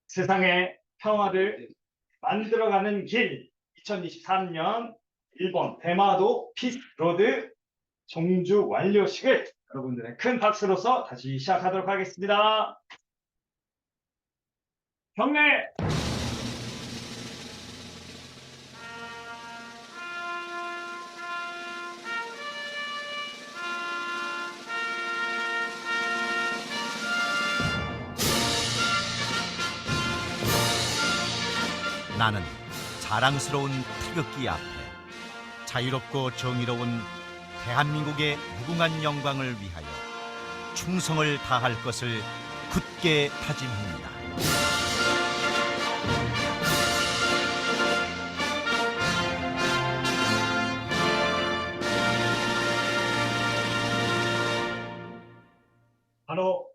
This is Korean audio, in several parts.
세상의 평화를 만들어가는 길 2023년 일본 대마도 피스로드 종주 완료식을 여러분들의 큰 박수로서 다시 시작하도록 하겠습니다. 경례! 나는 자랑스러운 태극기 앞에 자유롭고 정의로운 대한민국의 무궁한 영광을 위하여 충성을 다할 것을 굳게 다짐합니다. 바로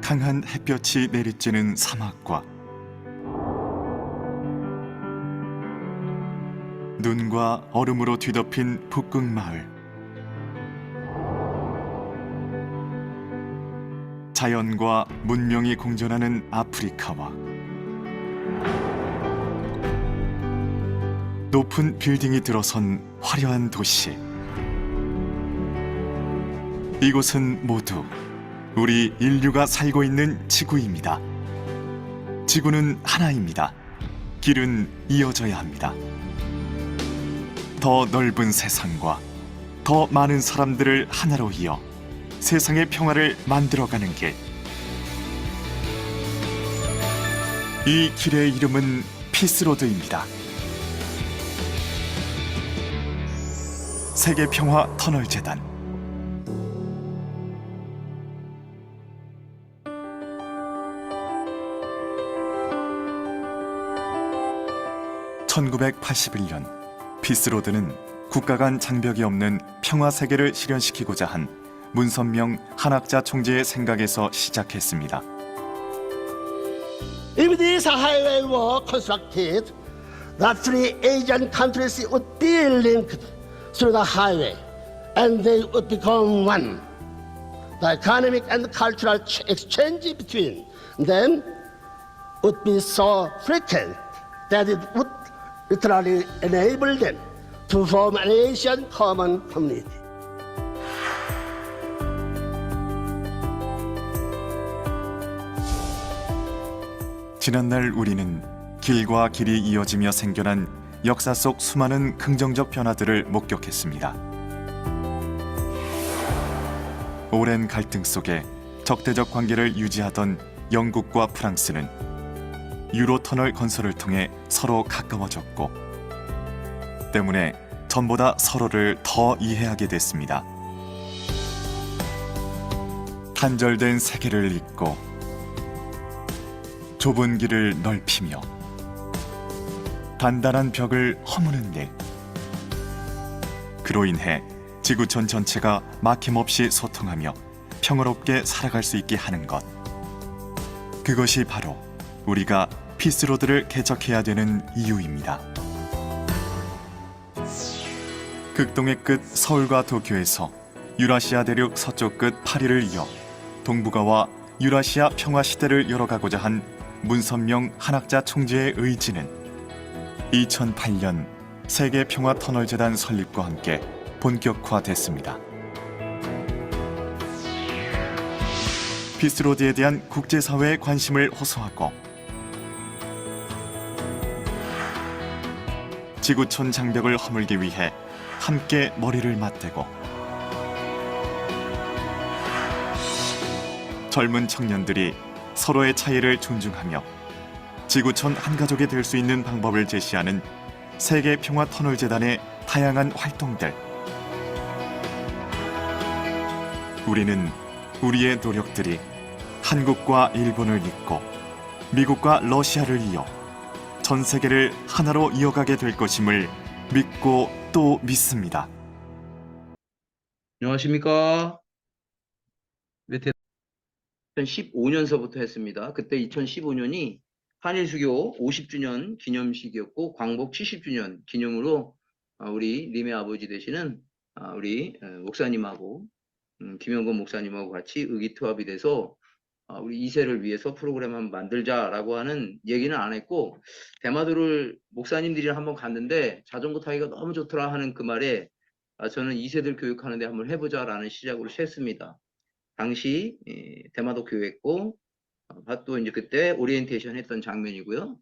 강한 햇볕이 내리쬐는 사막과 눈과 얼음으로 뒤덮인 북극 마을, 자연과 문명이 공존하는 아프리카와 높은 빌딩이 들어선 화려한 도시. 이곳은 모두 우리 인류가 살고 있는 지구입니다. 지구는 하나입니다. 길은 이어져야 합니다. 더 넓은 세상과 더 많은 사람들을 하나로 이어 세상의 평화를 만들어가는 길. 이 길의 이름은 피스로드입니다. 세계평화 터널재단. (1981년) 피스로드는 국가 간 장벽이 없는 평화 세계를 실현시키고자 한 문선명 한학자 총재의 생각에서 시작했습니다. If this highway were constructed, the three Asian countries would be linked through the highway, and they would become one. The economic and cultural exchange between them would be so frequent that it would literally enable them to form an Asian common community. 지난날 우리는 길과 길이 이어지며 생겨난 역사 속 수많은 긍정적 변화들을 목격했습니다. 오랜 갈등 속에 적대적 관계를 유지하던 영국과 프랑스는 유로터널 건설을 통해 서로 가까워졌고, 때문에 전보다 서로를 더 이해하게 됐습니다. 단절된 세계를 잇고 좁은 길을 넓히며 단단한 벽을 허무는 일. 그로 인해 지구촌 전체가 막힘없이 소통하며 평화롭게 살아갈 수 있게 하는 것. 그것이 바로 우리가 피스로드를 개척해야 되는 이유입니다. 극동의 끝 서울과 도쿄에서 유라시아 대륙 서쪽 끝 파리를 이어 동북아와 유라시아 평화 시대를 열어가고자 한 문선명 한학자 총재의 의지는 2008년 세계평화터널재단 설립과 함께 본격화됐습니다. 피스로드에 대한 국제사회의 관심을 호소하고 지구촌 장벽을 허물기 위해 함께 머리를 맞대고 젊은 청년들이 서로의 차이를 존중하며 지구촌 한 가족이 될 수 있는 방법을 제시하는 세계평화터널재단의 다양한 활동들. 우리는 우리의 노력들이 한국과 일본을 잇고 미국과 러시아를 이어 전 세계를 하나로 이어가게 될 것임을 믿고 또 믿습니다. 안녕하십니까. 2015년서부터 했습니다. 그때 2015년이 한일수교 50주년 기념식이었고 광복 70주년 기념으로 우리 님의 아버지 되시는 우리 목사님하고 김영건 목사님하고 같이 의기투합이 돼서 우리 2세를 위해서 프로그램 한번 만들자라고 하는 얘기는 안 했고, 대마도를 목사님들이랑 한번 갔는데 자전거 타기가 너무 좋더라 하는 그 말에 저는 2세들 교육하는데 한번 해보자라는 시작으로 했습니다. 당시 대마도 교회했고 또 이제 그때 오리엔테이션 했던 장면이고요.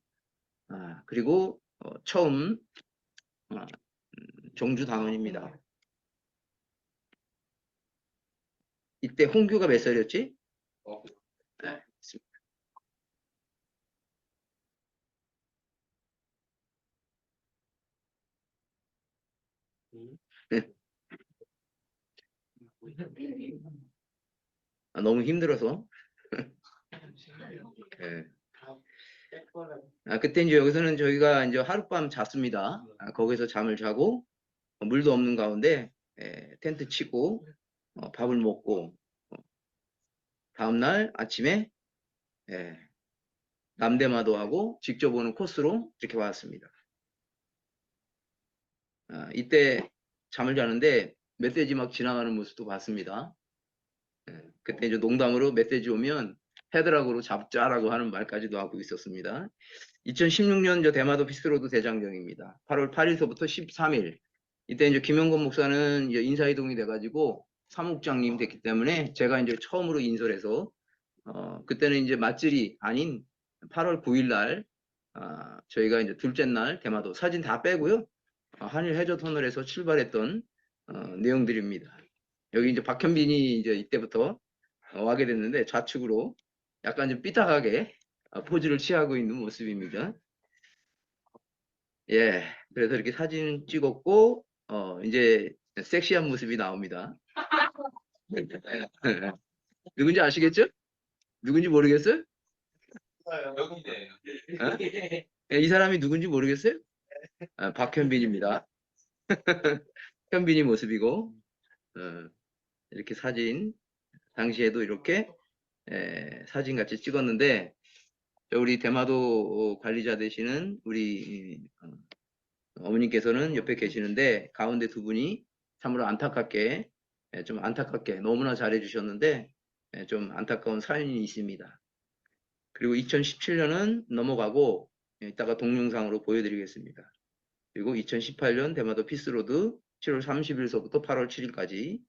그리고 처음 정주 당원입니다. 이때 홍규가 몇 살이었지? 네, 있습니다. 너무 힘들어서. 네. 그때 이제 여기서는 저희가 이제 하룻밤 잤습니다. 거기서 잠을 자고 물도 없는 가운데 텐트 치고 밥을 먹고 다음날 아침에 남대마도하고 직접 오는 코스로 이렇게 왔습니다. 이때 잠을 자는데 멧돼지 막 지나가는 모습도 봤습니다. 그때 이제 농담으로 멧돼지 오면 헤드락으로 잡자라고 하는 말까지도 하고 있었습니다. 2016년 저 대마도 피스로드 대장경입니다. 8월 8일서부터 13일. 이때 이제 김영건 목사는 이제 인사이동이 돼가지고 사무국장님 됐기 때문에 제가 이제 처음으로 인솔해서 그때는 이제 맞질이 아닌 8월 9일 날 저희가 이제 둘째 날 대마도 사진 다 빼고요. 한일 해저 터널에서 출발했던 내용들입니다. 여기 이제 박현빈이 이제 이때부터 와게 됐는데 좌측으로 약간 좀 삐딱하게 포즈를 취하고 있는 모습입니다. 예, 그래서 이렇게 사진 찍었고 이제 섹시한 모습이 나옵니다. 누군지 아시겠죠? 누군지 모르겠어요? 여기네요. 이 사람이 누군지 모르겠어요? 박현빈입니다. 현빈이 모습이고 이렇게 사진 당시에도 이렇게 사진 같이 찍었는데 우리 대마도 관리자 되시는 우리 어머님께서는 옆에 계시는데 가운데 두 분이 참으로 안타깝게 좀 안타깝게 너무나 잘해 주셨는데 좀 안타까운 사연이 있습니다. 그리고 2017년은 넘어가고 이따가 동영상으로 보여드리겠습니다. 그리고 2018년 대마도 피스로드 7월 30일서부터 8월 7일까지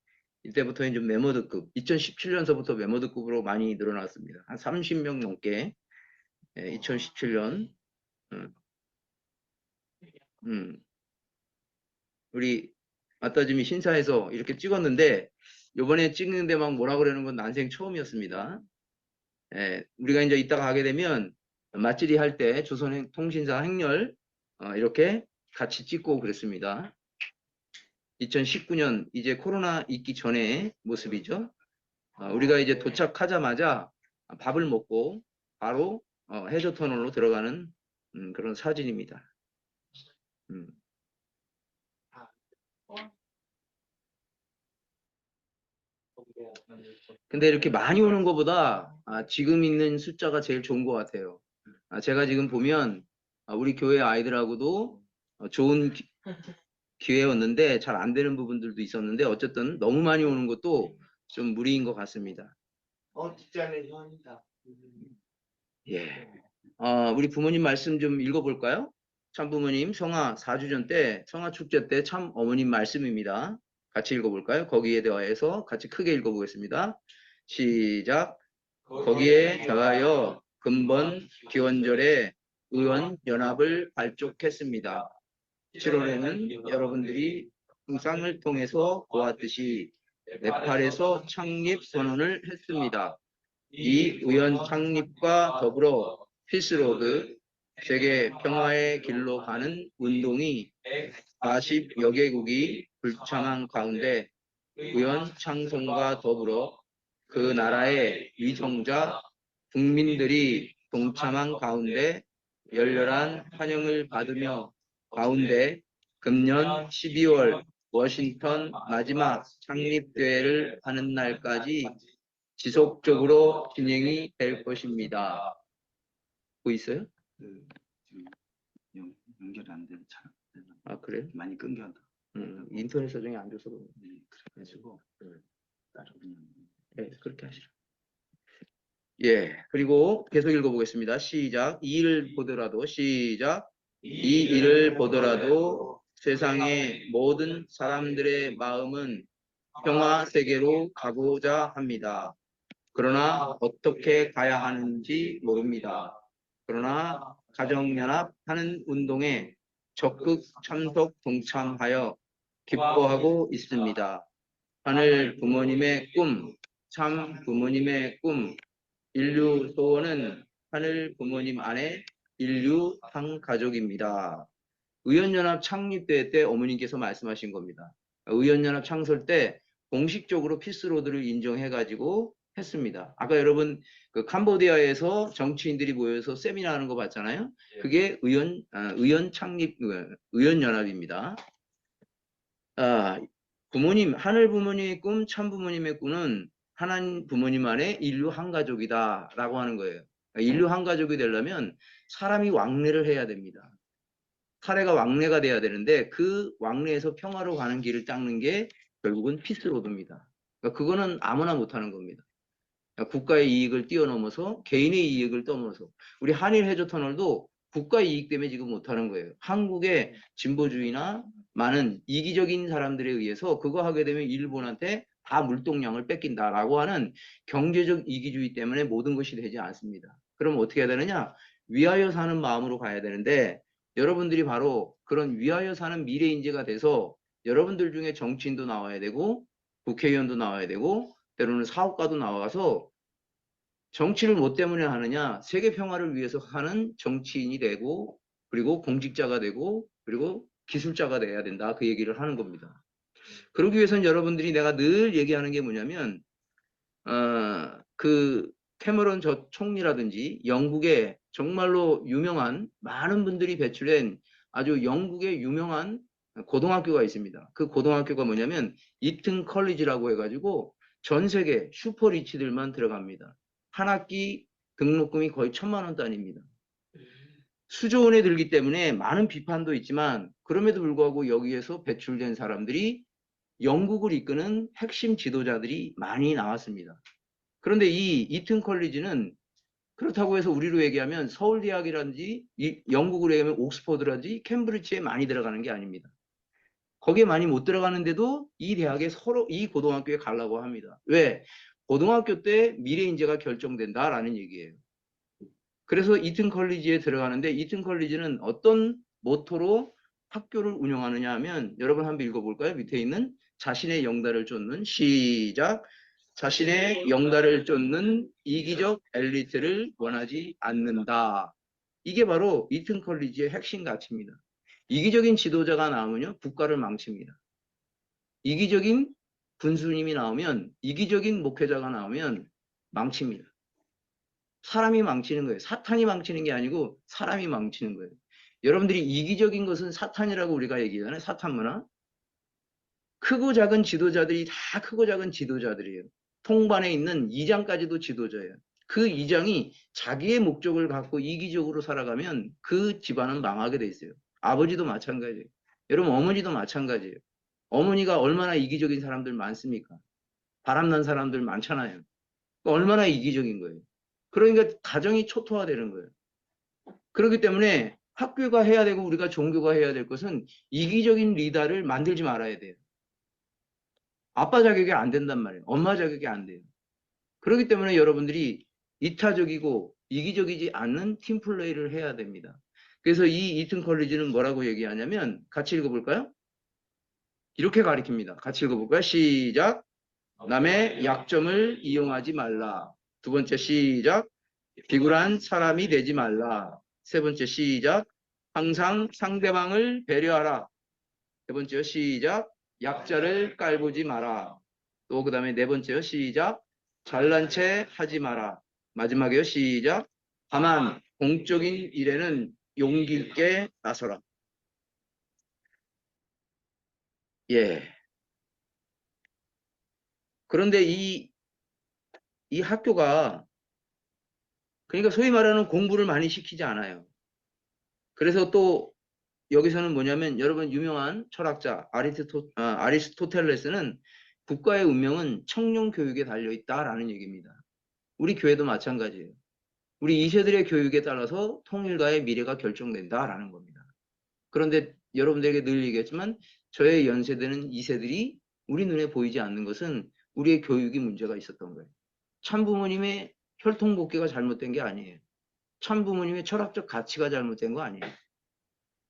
이때부터 이제 메모드급 2017년서부터 메모드급으로 많이 늘어났습니다. 한 30명 넘게 2017년 우리 아따짐이 신사에서 이렇게 찍었는데 요번에 찍는데 막 뭐라 그러는 건 난생 처음이었습니다. 우리가 이제 이따가 가게 되면 맞질이 할 때 조선통신사 행렬 이렇게 같이 찍고 그랬습니다. 2019년 이제 코로나 있기 전의 모습이죠. 우리가 이제 도착하자마자 밥을 먹고 바로 해저터널로 들어가는 그런 사진입니다. 근데 이렇게 많이 오는 것보다 지금 있는 숫자가 제일 좋은 것 같아요. 제가 지금 보면 우리 교회 아이들하고도 좋은 기회였는데 잘 안 되는 부분들도 있었는데 어쨌든 너무 많이 오는 것도 좀 무리인 것 같습니다. 뒷자리는 현이다. 예. 우리 부모님 말씀 좀 읽어볼까요? 참 부모님 성화 4주년 때, 성화 축제 때 참 어머님 말씀입니다. 같이 읽어볼까요? 거기에 대하여서 같이 크게 읽어보겠습니다. 시작. 거기에 대하여 근본 기원절에 의원연합을 발족했습니다. 7월에는 여러분들이 영상을 통해서 보았듯이 네팔에서 창립 선언을 했습니다. 이 의원 창립과 더불어 피스로드 세계 평화의 길로 가는 운동이 40여 개국이 불참한 가운데 의원 창성과 더불어 그 나라의 위정자 국민들이 동참한 가운데 열렬한 환영을 받으며 가운데 금년 12월 워싱턴 마지막 창립대회를 하는 날까지 지속적으로 진행이 될 것입니다. 보이세요? 연결이 안 되는 차. 아, 그래요? 많이 끊겨. 인터넷 사정이 안 좋아서 그래요. 네, 그래가지고 따로 그냥. 네, 그렇게 하시죠. 예, 그리고 계속 읽어보겠습니다. 시작. 이 일을 보더라도, 시작. 이 일을 보더라도 세상의 모든 사람들의 마음은 평화 세계로 가고자 합니다. 그러나 어떻게 가야 하는지 모릅니다. 그러나 가정연합하는 운동에 적극 참석 동참하여 기뻐하고 있습니다. 하늘 부모님의 꿈, 참 부모님의 꿈, 인류 소원은 하늘 부모님 안에 인류 한 가족입니다. 의원연합 창립대회 때 어머님께서 말씀하신 겁니다. 의원연합 창설 때 공식적으로 피스로드를 인정해가지고 했습니다. 아까 여러분 그 캄보디아에서 정치인들이 모여서 세미나 하는 거 봤잖아요. 그게 의원 창립 의원연합입니다. 부모님, 하늘 부모님의 꿈, 참 부모님의 꿈은 하나님 부모님 안에 인류 한 가족이다 라고 하는 거예요. 인류 한 가족이 되려면 사람이 왕래를 해야 됩니다. 사례가 왕래가 돼야 되는데 그 왕래에서 평화로 가는 길을 닦는 게 결국은 피스로드입니다. 그러니까 그거는 아무나 못하는 겁니다. 그러니까 국가의 이익을 뛰어넘어서 개인의 이익을 떠넘어서 우리 한일 해저 터널도 국가 이익 때문에 지금 못하는 거예요. 한국의 진보주의나 많은 이기적인 사람들에 의해서 그거 하게 되면 일본한테 다 물동량을 뺏긴다라고 하는 경제적 이기주의 때문에 모든 것이 되지 않습니다. 그럼 어떻게 해야 되느냐? 위하여 사는 마음으로 가야 되는데 여러분들이 바로 그런 위하여 사는 미래 인재가 돼서 여러분들 중에 정치인도 나와야 되고 국회의원도 나와야 되고 때로는 사업가도 나와서 정치를 뭐 때문에 하느냐? 세계 평화를 위해서 하는 정치인이 되고 그리고 공직자가 되고 그리고 기술자가 돼야 된다. 그 얘기를 하는 겁니다. 그러기 위해서는 여러분들이 내가 늘 얘기하는 게 뭐냐면 그 캐머런 저 총리라든지 영국의 정말로 유명한 많은 분들이 배출된 아주 영국의 유명한 고등학교가 있습니다. 그 고등학교가 뭐냐면 이튼 컬리지라고 해가지고 전 세계 슈퍼리치들만 들어갑니다. 한 학기 등록금이 거의 1,000만 원 단위입니다. 수조 원에 들기 때문에 많은 비판도 있지만 그럼에도 불구하고 여기에서 배출된 사람들이 영국을 이끄는 핵심 지도자들이 많이 나왔습니다. 그런데 이 이튼 컬리지는 그렇다고 해서 우리로 얘기하면 서울대학이라든지 영국으로 얘기하면 옥스퍼드라든지 캠브리지에 많이 들어가는 게 아닙니다. 거기에 많이 못 들어가는데도 이 대학에 서로 이 고등학교에 가려고 합니다. 왜? 고등학교 때 미래 인재가 결정된다라는 얘기예요. 그래서 이튼 컬리지에 들어가는데 이튼 컬리지는 어떤 모토로 학교를 운영하느냐 하면 여러분 한번 읽어볼까요? 밑에 있는 자신의 영달을 쫓는 시작. 자신의 영달을 쫓는 이기적 엘리트를 원하지 않는다. 이게 바로 이튼 컬리지의 핵심 가치입니다. 이기적인 지도자가 나오면요 국가를 망칩니다. 이기적인 군수님이 나오면 이기적인 목회자가 나오면 망칩니다. 사람이 망치는 거예요. 사탄이 망치는 게 아니고 사람이 망치는 거예요. 여러분들이 이기적인 것은 사탄이라고 우리가 얘기하잖아요. 사탄 문화. 크고 작은 지도자들이 다 크고 작은 지도자들이에요. 통반에 있는 이장까지도 지도자예요. 그 이장이 자기의 목적을 갖고 이기적으로 살아가면 그 집안은 망하게 돼 있어요. 아버지도 마찬가지예요. 여러분 어머니도 마찬가지예요. 어머니가 얼마나 이기적인 사람들 많습니까? 바람난 사람들 많잖아요. 얼마나 이기적인 거예요. 그러니까 가정이 초토화되는 거예요. 그렇기 때문에 학교가 해야 되고 우리가 종교가 해야 될 것은 이기적인 리더를 만들지 말아야 돼요. 아빠 자격이 안 된단 말이에요. 엄마 자격이 안 돼요. 그렇기 때문에 여러분들이 이타적이고 이기적이지 않는 팀플레이를 해야 됩니다. 그래서 이 이튼 컬리지는 뭐라고 얘기하냐면 같이 읽어볼까요? 이렇게 가리킵니다. 같이 읽어볼까요? 시작. 남의 약점을 이용하지 말라. 두 번째 시작. 비굴한 사람이 되지 말라. 세 번째 시작. 항상 상대방을 배려하라. 세 번째 시작. 약자를 깔보지 마라. 또 그 다음에 네 번째요. 시작. 잘난 체 하지 마라. 마지막에요. 시작. 다만 공적인 일에는 용기 있게 나서라. 예. 그런데 이 학교가 그러니까 소위 말하는 공부를 많이 시키지 않아요. 그래서 또 여기서는 뭐냐면 여러분 유명한 철학자 아리스토텔레스는 국가의 운명은 청년 교육에 달려있다라는 얘기입니다. 우리 교회도 마찬가지예요. 우리 2세들의 교육에 따라서 통일가의 미래가 결정된다라는 겁니다. 그런데 여러분들에게 늘 얘기했지만 저의 연세대는 2세들이 우리 눈에 보이지 않는 것은 우리의 교육이 문제가 있었던 거예요. 참부모님의 혈통복귀가 잘못된 게 아니에요. 참부모님의 철학적 가치가 잘못된 거 아니에요.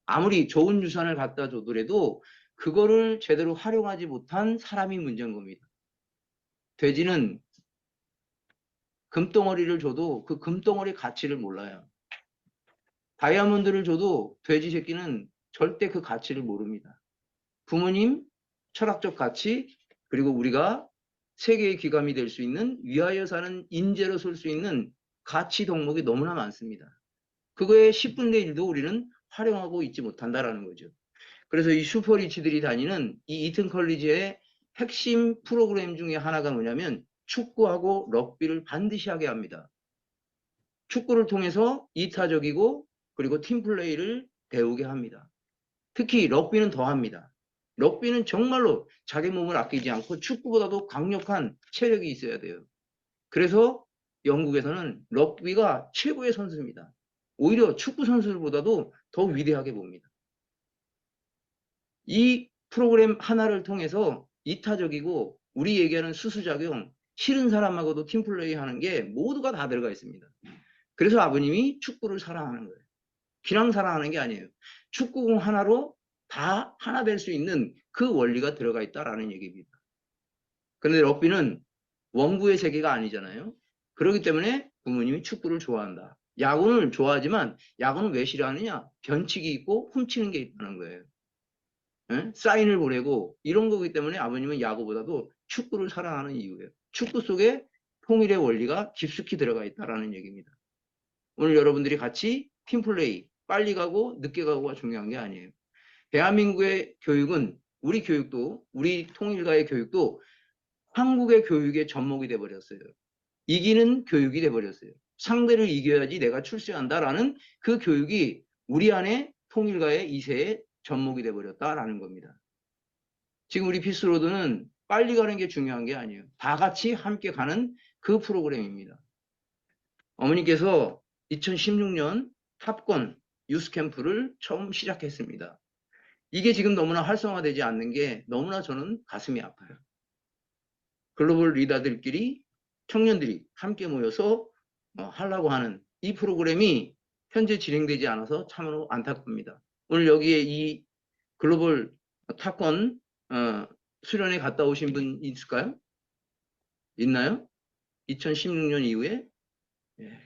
아무리 좋은 유산을 갖다 줘더라도 그거를 제대로 활용하지 못한 사람이 문제인 겁니다. 돼지는 금덩어리를 줘도 그 금덩어리 가치를 몰라요. 다이아몬드를 줘도 돼지 새끼는 절대 그 가치를 모릅니다. 부모님, 철학적 가치, 그리고 우리가 세계의 귀감이 될 수 있는 위하여 사는 인재로 설 수 있는 가치 덕목이 너무나 많습니다. 그거의 10분의 1도 우리는 활용하고 있지 못한다라는 거죠. 그래서 이 슈퍼리치들이 다니는 이 이튼 컬리지의 핵심 프로그램 중에 하나가 뭐냐면 축구하고 럭비를 반드시 하게 합니다. 축구를 통해서 이타적이고 그리고 팀플레이를 배우게 합니다. 특히 럭비는 더 합니다. 럭비는 정말로 자기 몸을 아끼지 않고 축구보다도 강력한 체력이 있어야 돼요. 그래서 영국에서는 럭비가 최고의 선수입니다. 오히려 축구 선수들보다도 더 위대하게 봅니다. 이 프로그램 하나를 통해서 이타적이고 우리 얘기하는 수수작용, 싫은 사람하고도 팀플레이 하는 게 모두가 다 들어가 있습니다. 그래서 아버님이 축구를 사랑하는 거예요. 그냥 사랑하는 게 아니에요. 축구공 하나로 다 하나 될 수 있는 그 원리가 들어가 있다라는 얘기입니다. 그런데 럭비는 원구의 세계가 아니잖아요. 그렇기 때문에 부모님이 축구를 좋아한다. 야구를 좋아하지만 야구는 왜 싫어하느냐? 변칙이 있고 훔치는 게 있다는 거예요. 사인을 보내고 이런 거기 때문에 아버님은 야구보다도 축구를 사랑하는 이유예요. 축구 속에 통일의 원리가 깊숙이 들어가 있다는 얘기입니다. 오늘 여러분들이 같이 팀플레이, 빨리 가고 늦게 가고가 중요한 게 아니에요. 대한민국의 교육은 우리 교육도 우리 통일가의 교육도 한국의 교육의 접목이 돼버렸어요. 이기는 교육이 돼버렸어요. 상대를 이겨야지 내가 출세한다라는 그 교육이 우리 안에 통일가의 2세에 접목이 돼버렸다라는 겁니다. 지금 우리 피스로드는 빨리 가는 게 중요한 게 아니에요. 다 같이 함께 가는 그 프로그램입니다. 어머니께서 2016년 탑건 유스캠프를 처음 시작했습니다. 이게 지금 너무나 활성화되지 않는 게 너무나 저는 가슴이 아파요. 글로벌 리더들끼리 청년들이 함께 모여서 하려고 하는 이 프로그램이 현재 진행되지 않아서 참으로 안타깝습니다. 오늘 여기에 이 글로벌 탑건 수련회 갔다 오신 분 있을까요? 있나요? 2016년 이후에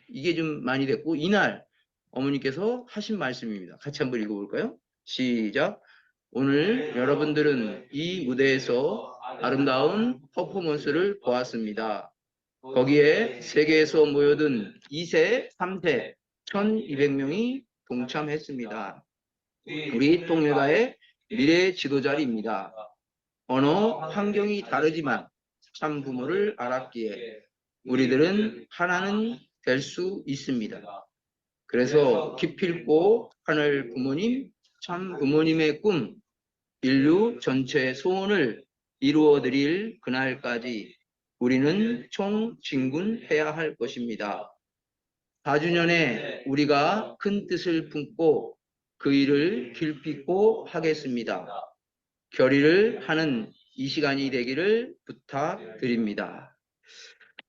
이게 좀 많이 됐고 이날 어머니께서 하신 말씀입니다. 같이 한번 읽어볼까요? 시작. 오늘 여러분들은 이 무대에서 아름다운 퍼포먼스를 보았습니다. 거기에 세계에서 모여든 2세, 3세 1200명이 동참했습니다. 우리 통일가의 미래 지도자입니다. 언어, 환경이 다르지만 참 부모를 알았기에 우리들은 하나는 될 수 있습니다. 그래서 기필코 하늘 부모님, 참 부모님의 꿈, 인류 전체의 소원을 이루어 드릴 그날까지 우리는 총진군해야 할 것입니다. 4주년에 우리가 큰 뜻을 품고 그 일을 길핍고 하겠습니다. 결의를 하는 이 시간이 되기를 부탁드립니다.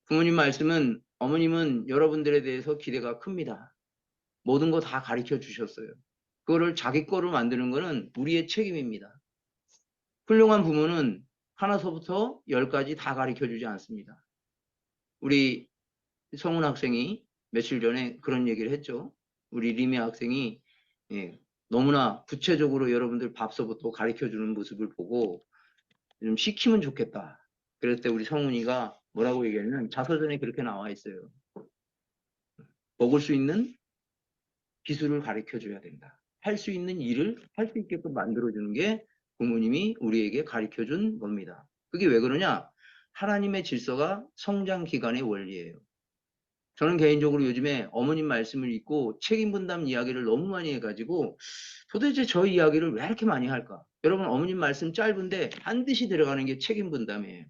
부모님 말씀은, 어머님은 여러분들에 대해서 기대가 큽니다. 모든 거 다 가르쳐 주셨어요. 그거를 자기 거로 만드는 거는 우리의 책임입니다. 훌륭한 부모는 하나서부터 10까지 다 가르쳐 주지 않습니다. 우리 성훈 학생이 며칠 전에 그런 얘기를 했죠. 우리 리미 학생이 너무나 구체적으로 여러분들 밥서부터 가르쳐 주는 모습을 보고 좀 시키면 좋겠다. 그럴 때 우리 성훈이가 뭐라고 얘기하냐면, 자서전에 그렇게 나와 있어요. 먹을 수 있는 기술을 가르쳐 줘야 된다. 할 수 있는 일을 할 수 있게끔 만들어 주는 게 부모님이 우리에게 가르쳐 준 겁니다. 그게 왜 그러냐? 하나님의 질서가 성장 기간의 원리예요. 저는 개인적으로 요즘에 어머님 말씀을 읽고 책임 분담 이야기를 너무 많이 해가지고 도대체 저 이야기를 왜 이렇게 많이 할까? 여러분, 어머님 말씀 짧은데 반드시 들어가는 게 책임 분담이에요.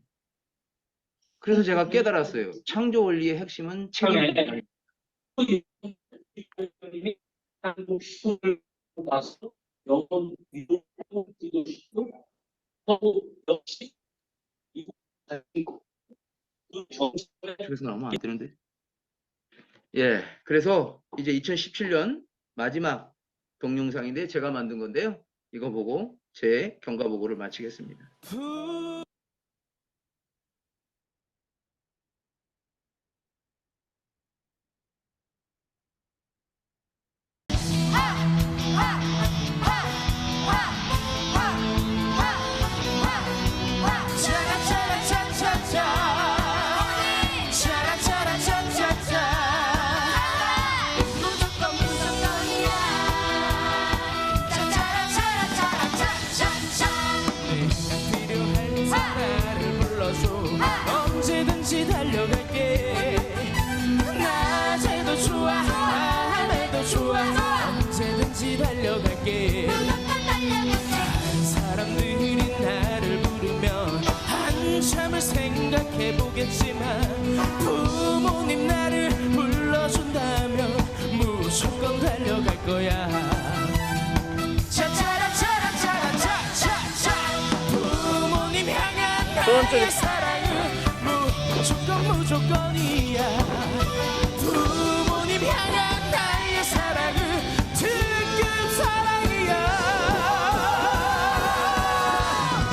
그래서 제가 깨달았어요. 창조 원리의 핵심은 책임 분담입니다. 그래서 나오면 안 되는데. 예, 그래서 이제 2017년 마지막 동영상인데 제가 만든 건데요. 이거 보고 제 경과 보고를 마치겠습니다. 언제든지 달려갈게. 낮에도 좋아, 밤에도 좋아, 언제든지 달려갈게. 다른 사람들이 나를 부르면 한참을 생각해보겠지만, 부모님 나를 불러준다면 무조건 달려갈 거야. 차차라차라차라차차차, 부모님 향한 나의 사랑은 무조건이야. 부모님 향한 나의 사랑은 특급 사랑이야.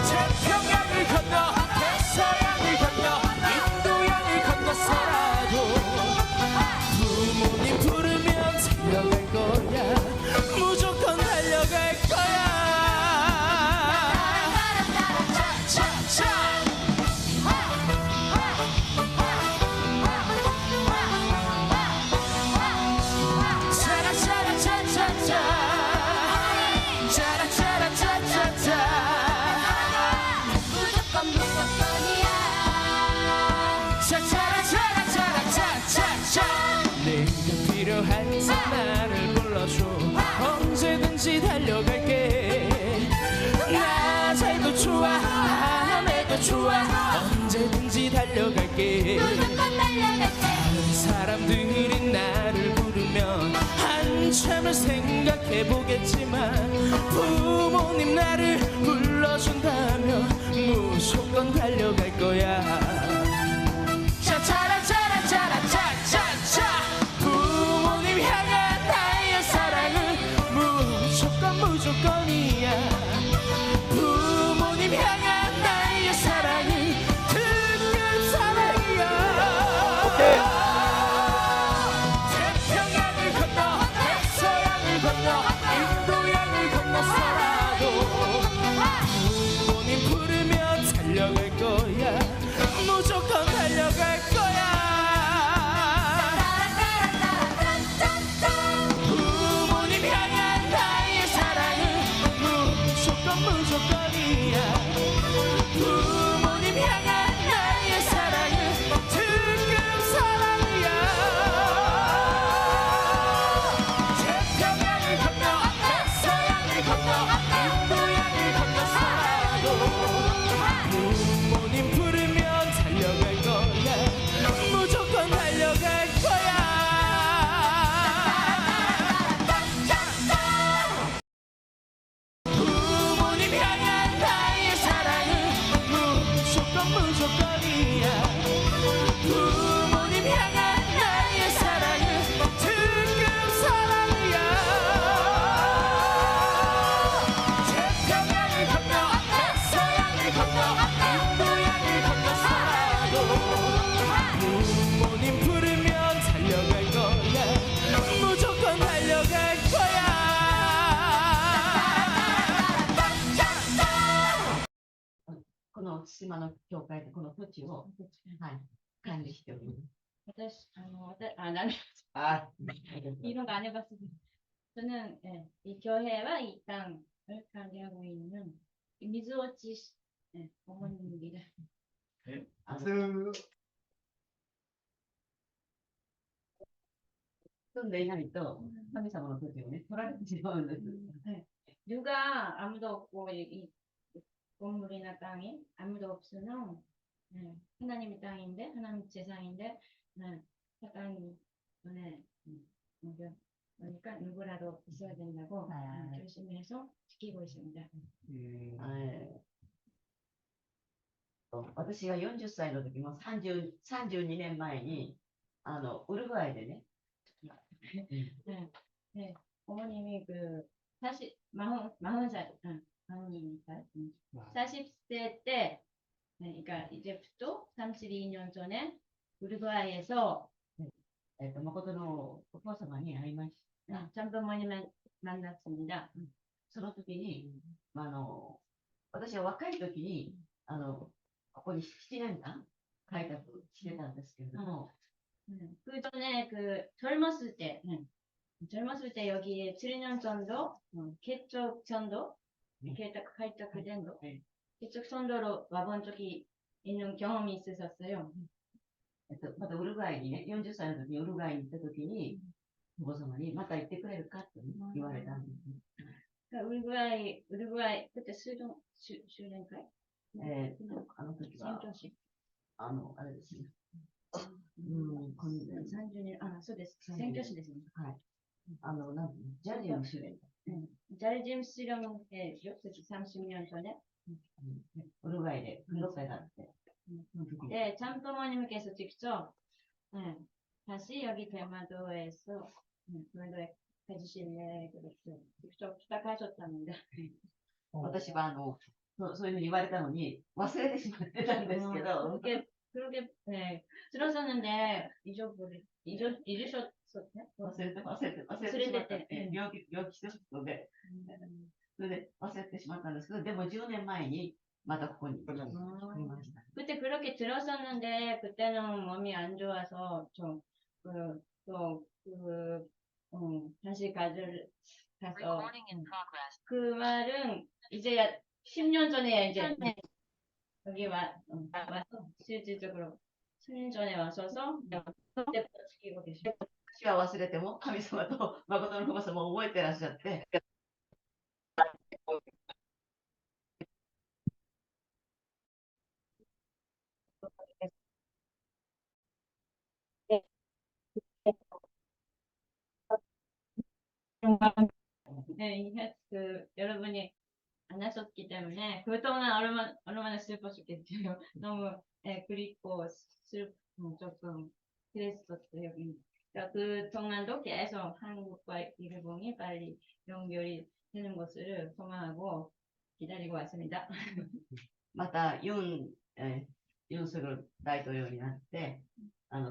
태평양을 건너 대서양을 건너 인도양을 건너서라도 부모님 부르면 달려갈 거야. 무조건 달려갈 거야. 차차차. 내가 필요할 때 나를 불러줘. 언제든지 달려갈게. 낮에도 좋아, 밤에도 좋아, 언제든지 달려갈게. 다른 사람들이 나를 부르면 한참을 생각해보겠지만, 부모님 나를 불러준다면 무조건 달려갈 거야. 차차라차라차라차차차, 부모님 향한 나의 사랑은 무조건이야. 부모님 향한 나의 사랑은 특급 사랑이야. 태평양을 건너 대서양을 건너 인도 島の教会でこの土地を、はい、管理しております。私、何 아, 이런 거 안 해봤어요. 저는 예, 이 교회와 이 땅을 관리하고 있는 미즈오치 예, 어머님입니다. 박수. 住んでいないと神様の土地をね、取られてしまうんです。 누가 아무도 없고 이 건물이나 땅이 아무도 없으면 예, 하나님의 땅인데 하나님 재산인데 예, 약간 네, 그러니까 누구라도 있어야 된다고 아. 결심해서 지키고 있습니다. はい私が40歳の時も32年前にウルグアイでね、 네, 어머님이 그 40살, 마흔이니까 40세 때, 네, 그러니까 이제부터 32년 전에 우루과이에서 誠のお父様に会いまし 장부모님을 만났습니다. その時に、私は若い時にここに7年間開拓してたんですけれども、 그 전에 그 젊었을 때, 여기 7년 정도, 개척 전도,開拓伝道, 개척 전도로 와본 적이 있는 경험이 있으셨어요. またウルグアイにね、40歳の時にウルグアイに行った時に、お父様にまた行ってくれるかって言われたんですね。 우루과이 그때 수련会? あの時は、 宣教師あれですね。30年、そうです。宣教師ですね。はい。なんていうのジャリの修練。 자리짐 수련회 30년 전에 ウルグアイで運動会があって、 네, 참부모님께서 직접 네, 다시 여기 대마도에서 대마도에 가주실래 그렇게 직접 부탁하셨답니다. 私はそういうふうに言われたのに忘れてしまってたんですけど、 그렇게 네, 들었었는데 잊으셨었네? 忘れてしまったって病気してたので、それで忘れてしまったんですけど、でも10年前にまたここに来ました。 그때 그렇게 들었었는데 그때는 몸이 안 좋아서 다시 가서 그 말은 이제 10년 전에 이제 여기 와서 실질적으로 10년 전에 와서서 그때부터 지키고 계시고 私は忘れても神様と誠の父母様を覚えてらっしゃって、 네, 여러분이 안 하셨기 때문에 그동안 얼마나 슬퍼졌겠어요. 너무 그립고 조금 그랬었어요. 그러니까 그동안도 계속 한국과 일본이 빨리 연결이 되는 것을 소망하고 기다리고 왔습니다. またユン・ソギョル大統領になって、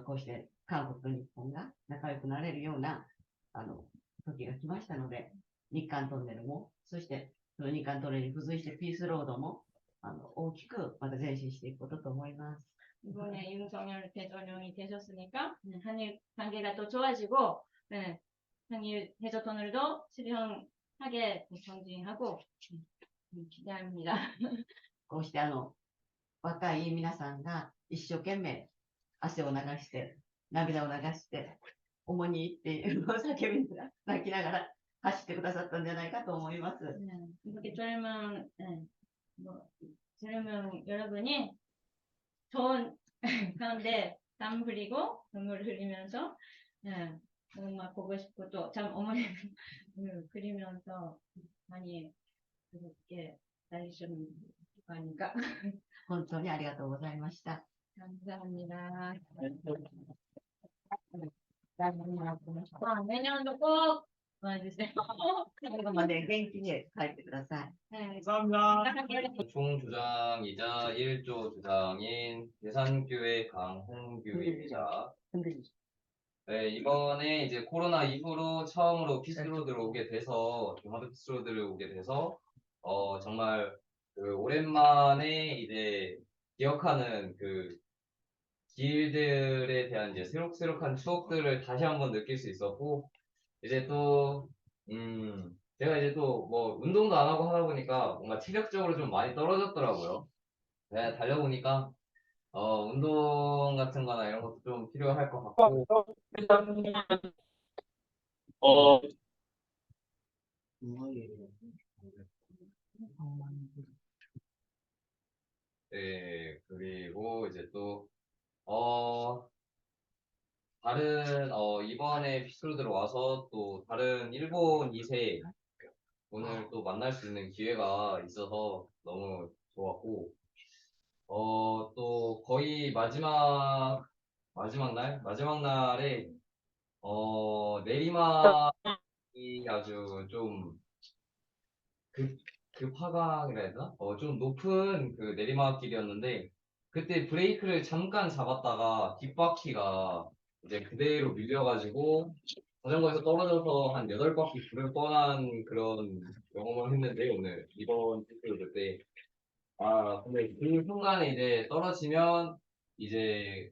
こうして韓国と日本が仲良くなれるような時が来ましたので、日韓トンネルも、そしてその日韓トンネルに付随してピースロードも大きくまた前進していくことと思います。 이번에 윤석열 대통령이 되셨으니까 한일 관계가 또 좋아지고 한일 해저 터널도 실현하게 정진하고 기대합니다. こうして若い皆さんが一生懸命汗を流して、涙を流して、重にっていうのを叫びながら、泣きながら走ってくださったんじゃないかと思います。 이렇게 젊은 여러분이 좋은 가운데 땀 흘리고 눈물 흘리면서 엄마 보고 싶고 또 참 어머니 그리면서 많이 그렇게 달리시는 거 아닌가? 本当にありがとうございました。 감사합니다. 내년도 꼭 와주세요. 最後まで元気に帰ってください。 네, 감사합니다. 총주장이자 1조 주장인 대산교회 강홍규입니다. 네, 이번에 이제 코로나 이후로 처음으로 피스로드를 오게 돼서, 대마도 피스로드를 오게 돼서, 정말 오랜만에 이제 기억하는 그 길들에 대한 이제 새록새록한 추억들을 다시 한번 느낄 수 있었고, 이제 또, 제가 이제 또 뭐 운동도 안 하고 하다 보니까 뭔가 체력적으로 좀 많이 떨어졌더라고요. 네, 달려보니까, 운동 같은 거나 이런 것도 좀 필요할 것 같고, 네, 그리고 이제 또, 다른, 이번에 피스로드로 와서 또 다른 일본 2세 오늘 또 만날 수 있는 기회가 있어서 너무 좋았고, 또 거의 마지막 날에, 내리막이 아주 좀 급하강이라 해야 되나? 좀 높은 그 내리막길이었는데, 그때 브레이크를 잠깐 잡았다가 뒷바퀴가 이제 그대로 밀려가지고, 자전거에서 떨어져서 한 8바퀴 부를 뻔한 그런 경험을 했는데, 오늘, 이번 피스로드 때. 근데 그 순간에 이제 떨어지면, 이제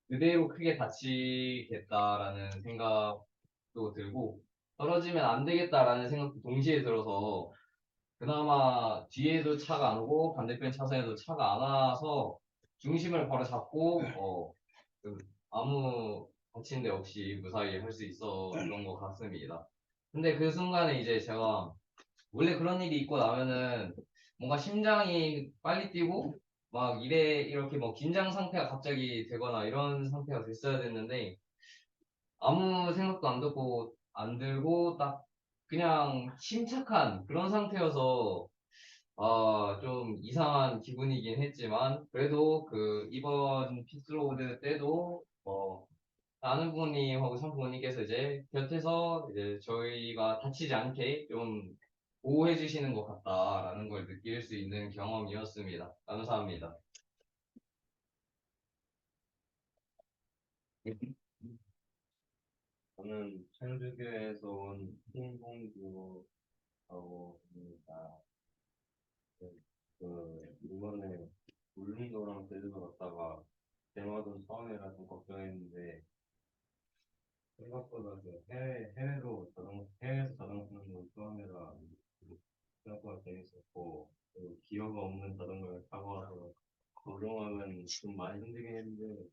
그대로 크게 다치겠다라는 생각도 들고, 떨어지면 안 되겠다라는 생각도 동시에 들어서, 그나마 뒤에도 차가 안 오고 반대편 차선에도 차가 안 와서 중심을 바로 잡고 그 아무 다친 데 없이 무사히 할 수 있었던 것 같습니다. 근데 그 순간에 이제 제가 원래 그런 일이 있고 나면은 뭔가 심장이 빨리 뛰고 막 이렇게 뭐 긴장 상태가 갑자기 되거나 이런 상태가 됐어야 됐는데 아무 생각도 안 들고 딱 그냥 침착한 그런 상태여서 좀 이상한 기분이긴 했지만 그래도 그 이번 피스로드 때도 아는 부모님하고 산부모님께서 이제 곁에서 이제 저희가 다치지 않게 좀 보호해 주시는 것 같다라는 걸 느낄 수 있는 경험이었습니다. 감사합니다. 저는 천주교에서 온 신봉주라고 합니다. 이번에 울릉도랑 제주도 갔다가 대마도 처음이라 좀 걱정했는데 생각보다 해외에서 자전거 타는 건 처음이라 생각보다 재밌었고 그리고 기어가 없는 자전거를 타고 와서 그동안은 좀 많이 힘들긴 했는데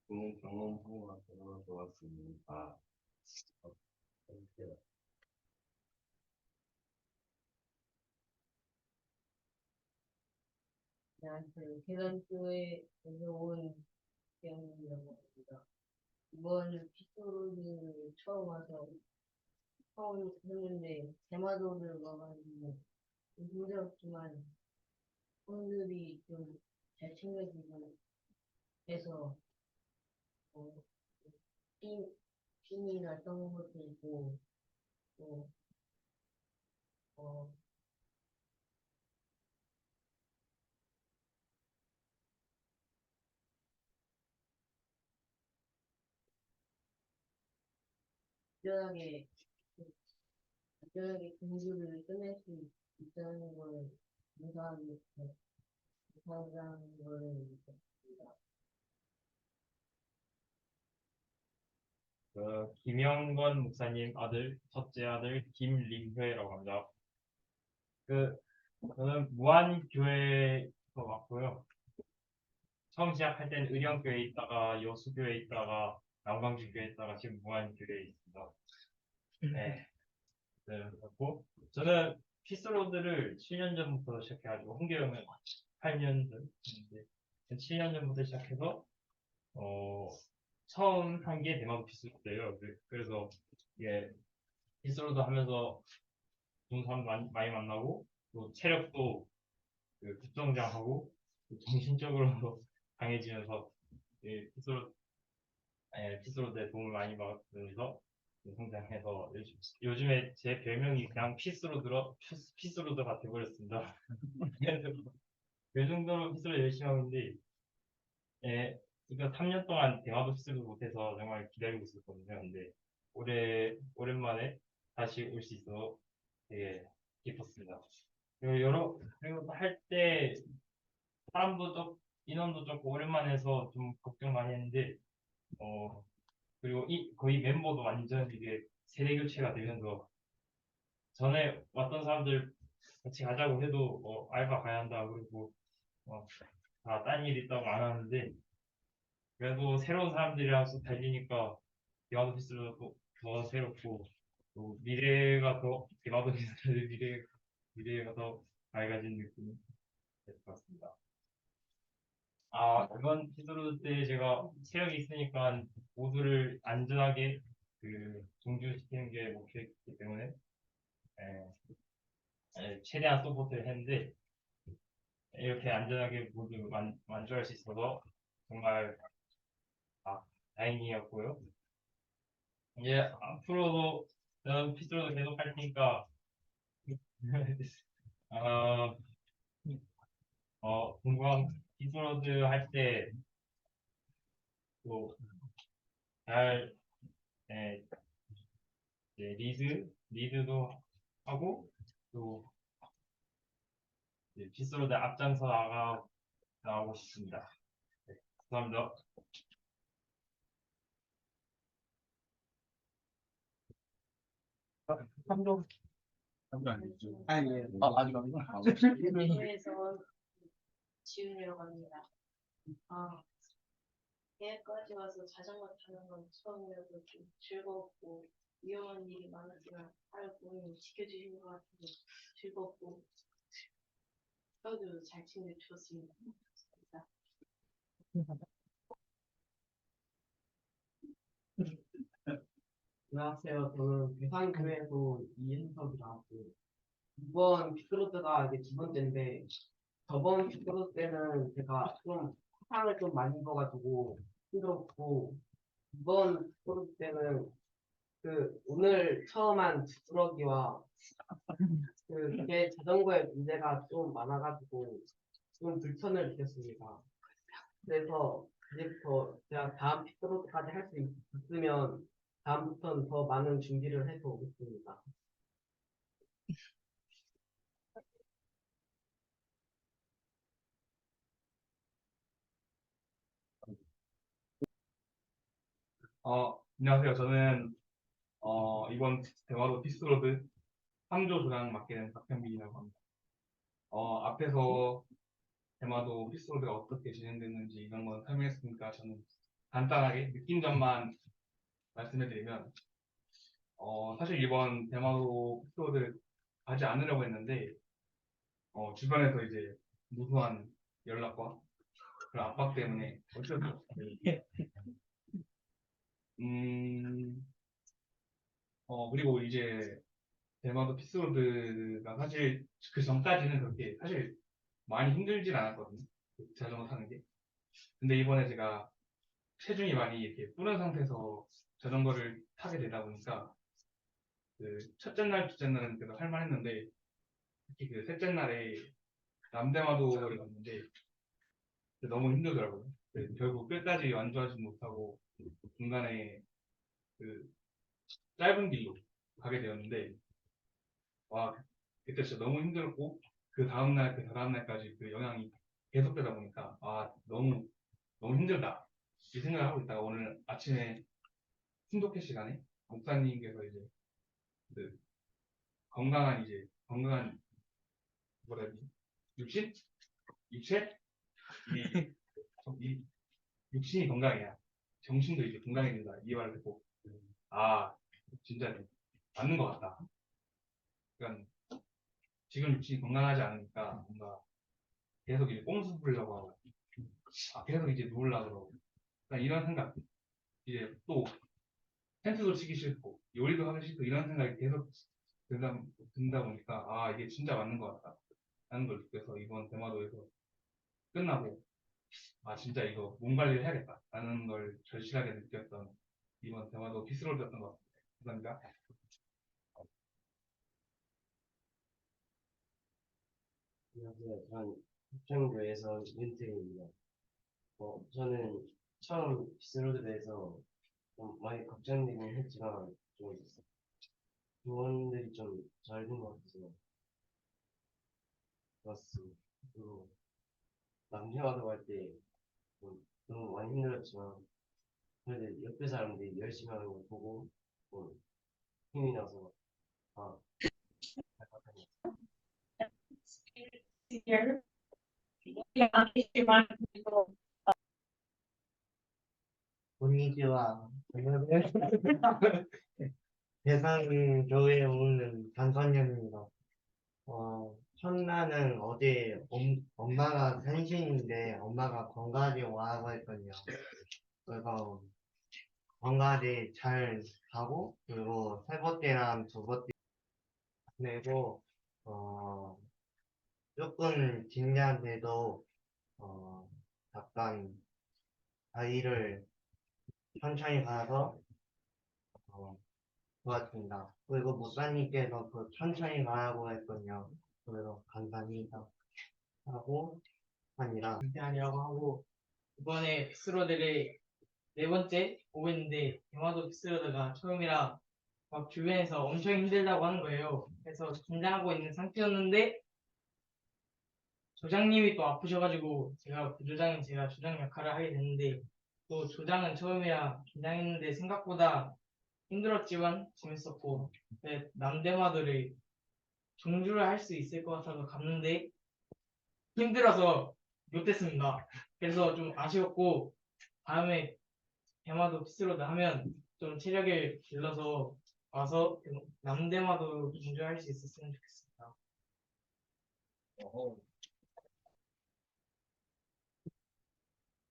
좋은 경험한 것 같아서 좋았습니다. 그 계란교회에서 온 경이라고 합니다. 이번 피소를 처음 와서 처음 했는데 대마도를 와가지고 좀 힘들었지만 분들이 좀 잘 챙겨주고 해서 힘이 났던 것도 있고 또 어, 안전하게 안전하게 공부를 끝낼 수 있다는 걸 감사하는 걸 느꼈습니다. 김영건 목사님 첫째 아들 김림회라고 합니다. 저는 무안교회에서 왔고요. 처음 시작할 때는 의령교회에 있다가 여수교회에 있다가 남광주교회에 있다가 지금 무안교회에 있습니다. 네. 그렇고 저는 피스로드를 7년 전부터 시작해가지고 홍계영은 8년 전인데 7년 전부터 시작해서 처음 한 게 대마도 피스로드예요. 그래서 이게 피스로드 하면서 좋은 사람 많이 만나고 또 체력도 급성장하고 정신적으로 강해지면서 피스로드에 도움을 많이 받으면서 성장해서 요즘에 제 별명이 그냥 피스로드가 돼버렸습니다. 그 정도로 피스로드 열심히 하고 있는데 이거 3년 동안 대마도 피스로드 못해서 정말 기다리고 있었거든요. 근데 오랜만에 다시 올 수 있어서 되게 기뻤습니다. 그리고 할 때 사람도 인원도 조금 오랜만에 해서 좀 걱정 많이 했는데, 그리고 거의 멤버도 완전 이게 세대 교체가 되면서 전에 왔던 사람들 같이 가자고 해도 알바 가야 한다 그리고 다 딴 일 있다고 안 하는데 그래도 새로운 사람들이랑 또 달리니까 대마도 피스로 더 새롭고 또 미래가 더 대마도 피스의 미래가 더 밝아진 느낌이 될 것 같습니다. 이번 피스로드 때 제가 체력이 있으니까 모두를 안전하게 종주시키는 게 목표였기 때문에 최대한 서포트를 했는데 이렇게 안전하게 모두 완주할 수 있어서 정말 다행이었고요. 이제 앞으로도 저는 피스로드 계속 할 테니까 궁금한 피스로드 할 때 또 잘 이제 리드도 하고 또 피스로드 앞장서 나가고 싶습니다. 네, 감사합니다. 아직 아니구나. 대구에서 지훈이라고 합니다. 대구까지 와서 자전거 타는 건 처음이라서 좀 즐겁고 위험한 일이 많았지만 알고 지켜주신 것 같아서 즐겁고 저도 잘 챙겨주었습니다. 안녕하세요. 저는 괴산교회에서 이은석이라고 이번 빅그로드가 이제 두 번째인데 저번 빅그로드 때는 제가 좀 사상을 좀 많이 입어가지고 힘들었고 이번 빅그로드 때는 오늘 처음 한 두드러기와 제 자전거에 문제가 좀 많아가지고 좀 불편을 느꼈습니다. 그래서 이제부터 제가 다음 픽스로드까지 할 수 있으면 다음부터는 더 많은 준비를 해서 오겠습니다. 안녕하세요. 저는 이번 대마도 피스로드 3조 조장 맡게 된 박현빈이라고 합니다. 앞에서 대마도 피스로드가 어떻게 진행됐는지 이런 건 설명했으니까 저는 간단하게 느낀 점만 말씀해 드리면 사실 이번 대마도 피스로드 가지 않으려고 했는데 주변에서 이제 무수한 연락과 그런 압박 때문에 어쩔 수 없어요. 그리고 이제 대마도 피스로드가 사실 그 전까지는 그렇게 사실 많이 힘들진 않았거든요. 자전거 타는 게. 근데 이번에 제가 체중이 많이 이렇게 뿌는 상태에서 자전거를 타게 되다 보니까 첫째 날, 둘째 날은 그래도 할만했는데 특히 셋째 날에 남대마도를 갔는데 너무 힘들더라고요. 결국 끝까지 완주하지 못하고 중간에 짧은 길로 가게 되었는데 와 그때 진짜 너무 힘들었고 그 다음날 그 다음 날까지 영향이 계속되다 보니까 너무 힘들다 이 생각을 하고 있다가 오늘 아침에 순독회 시간에 목사님께서 이제 건강한 뭐라 해야 되지 육신 육체 이 육신이 건강해야 정신도 이제 건강해진다 이 말을 듣고 진짜 맞는 것 같다. 그러니까 지금 육신이 건강하지 않으니까 뭔가 계속 이제 꼼수 부리려고 하고 계속 이제 누우려고 그러고 그러니까 이런 생각 이제 또 텐트도 치기 싫고 요리도 하기 싫고 이런 생각이 계속 든다 보니까 이게 진짜 맞는 것 같다 라는 걸 느껴서 이번 대마도에서 끝나고 진짜 이거 몸 관리를 해야겠다 라는 걸 절실하게 느꼈던 이번 대마도 피스로드였던 것 같습니다. 감사합니다. 안녕하세요. 저는 합정교회에서 윤태입니다. 저는 처음 빅스로드에 대해서 좀 많이 걱정되긴 했지만 좀 조언들이 좀 잘 된 것 같아서 좋았습니다. 그리고 남녀와도 할때 너무 많이 힘들었지만 그래도 옆에 사람들이 열심히 하는 걸 보고 힘이 나서 본니지와 대상교회에 오는 단선녀입니다. 첫날은 어제 엄마가 생신인데 엄마가 건강하게 오라고 했거든요. 그래서 건강하게 잘 가고 그리고 세 번째랑 두 번째 내고 조금 긴장돼도 약간 아이를 천천히 가서 좋았습니다. 그리고 목사님께서 그 천천히 가라고 했거든요. 그래서 감사합니다 하고 아니라 아니라고 하고 이번에 픽스로드를 네 번째 오고 있는데 대마도 픽스로드가 처음이라 막 주변에서 엄청 힘들다고 하는 거예요. 그래서 긴장하고 있는 상태였는데 조장님이 또 아프셔가지고 제가 부조장인 제가 조장 역할을 하게 됐는데 또 조장은 처음이라 긴장했는데 생각보다 힘들었지만 재밌었고 남대마도를 종주를 할 수 있을 것 같아서 갔는데 힘들어서 못했습니다. 그래서 좀 아쉬웠고 다음에 대마도 피스로드 하면 좀 체력을 길러서 와서 남대마도 종주할 수 있었으면 좋겠습니다.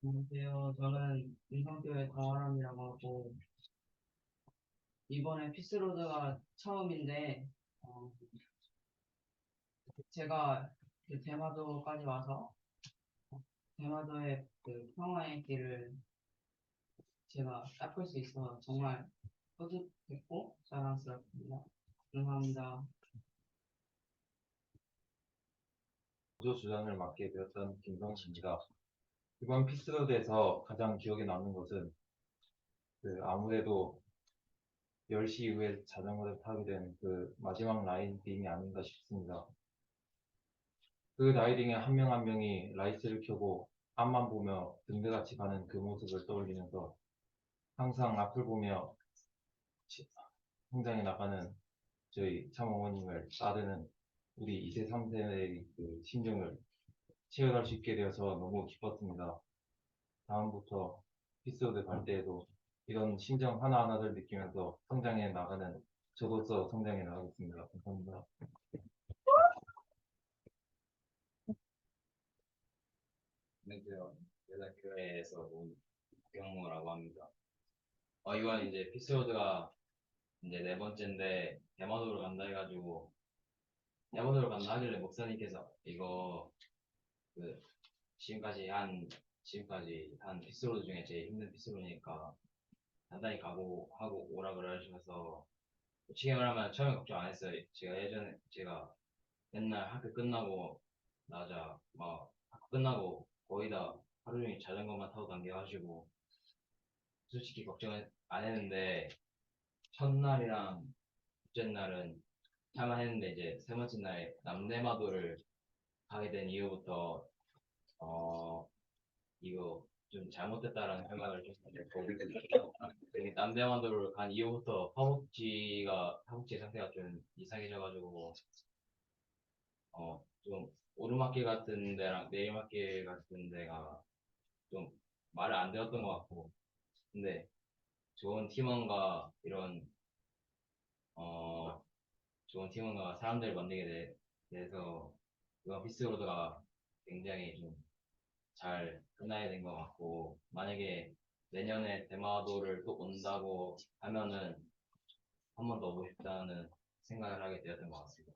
안녕하세요. 저는 인성교회 강화람이라고 하고 이번에 피스로드가 처음인데 제가 그 대마도까지 와서 대마도의 그 평화의 길을 제가 닦을 수 있어서 정말 뿌듯했고 자랑스럽습니다. 감사합니다. 주장을 맡게 되었던 김성식입니다. 이번 피스로드에서 가장 기억에 남는 것은 아무래도 10시 이후에 자전거를 타게 된 그 마지막 라이딩이 아닌가 싶습니다. 그 라이딩에 한 명 한 명이 라이트를 켜고 앞만 보며 등대같이 가는 그 모습을 떠올리면서 항상 앞을 보며 성장해 나가는 저희 참어머님을 따르는 우리 2세, 3세의 그 심정을 체험할 수 있게 되어서 너무 기뻤습니다. 다음부터 피스로드 갈 때에도 이런 심정 하나하나를 느끼면서 성장해 나가는 저로서 성장해 나가겠습니다. 감사합니다. 안녕하세요. 여자교회에서 온 박경모라고 합니다. 이번 이제 피스로드가 이제 네 번째인데 대마도로 간다 해가지고 대마도로 간다 하길래 목사님께서 이거 그 지금까지 한 피스로드 중에 제일 힘든 피스로드니까 단단히 가고 하고 오라 그러셔서 솔직히 말하면 처음에 걱정 안 했어요. 제가 맨날 학교 끝나고 막 학교 끝나고 거의 다 하루 종일 자전거만 타고 다녀가지고 솔직히 걱정 안 했는데 첫날이랑 둘째 날은 할만했는데 이제 세 번째 날 남대마도를 가게 된 이후부터 이거 좀 잘못됐다라는 생각을 좀 했고 남대마도를 간 이후부터 허벅지 상태가 좀 이상해져가지고 좀 오르막길 같은 데랑 내리막길 같은 데가 좀 말을 안 들었던 것 같고 근데 좋은 팀원과 사람들을 만나게 돼서 이번 피스로드가 굉장히 좀 잘 끝나야 된 것 같고 만약에 내년에 대마도를 또 온다고 하면은 한 번 더 오고 싶다는 생각을 하게 되었던 것 같습니다.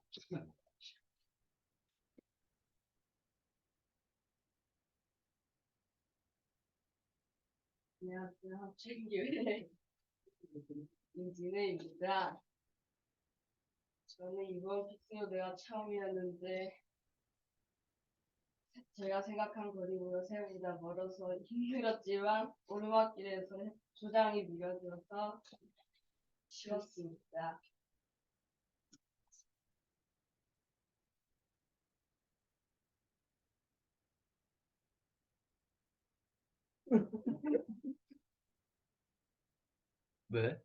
안녕하세요. 합창교회 임진혜입니다. 저는 이번 피스로드가 처음이었는데 제가 생각한 거리보다 생각보다 멀어서 힘들었지만 오르막길에서 조장이 밀어줘서 쉬웠습니다. 왜?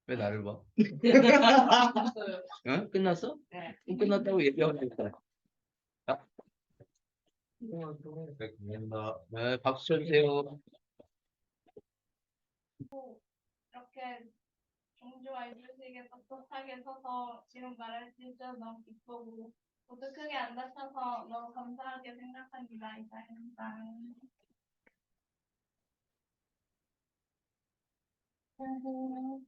왜 나를 봐? 끝났어요. 응? 끝났어? 네. 끝났다고 얘기하겠다. 네, 감사합니다. 네, 박수 쳐주세요. 이렇게 종주와 이불식에 떳떳하게 서서 지금 말할 수 있어서 너무 기쁘고 모두 크게 안 다쳐서 너무 감사하게 생각합니다. 이사입니다. 안녕하세요.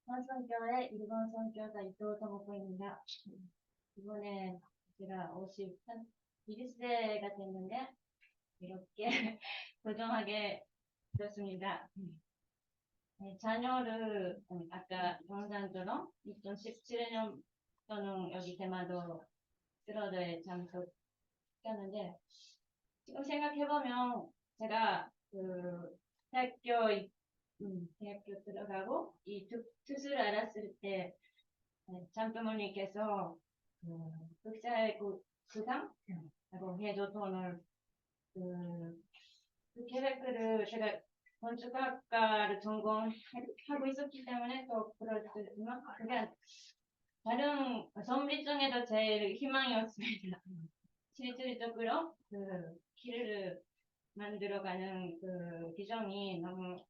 한성교회 일본 선교사 이토 토모코입니다. 이번에 제가 21세가 됐는데 이렇게 도전하게 되었습니다. 네, 자녀를 아까 동산처럼 2017년 저는 여기 대마도 스러드에 참석했는데 지금 생각해보면 제가 그 대학교 들어가고 이 뜻을 알았을 때 장부모님께서 국사의 구상 하고 해조돈을 그 계획을 제가 건축학과를 전공하고 있었기 때문에 또 그렇지만 그게 다른 선비 중에도 제일 희망이었습니다. 실질적으로 그 길을 만들어가는 그 비전이 너무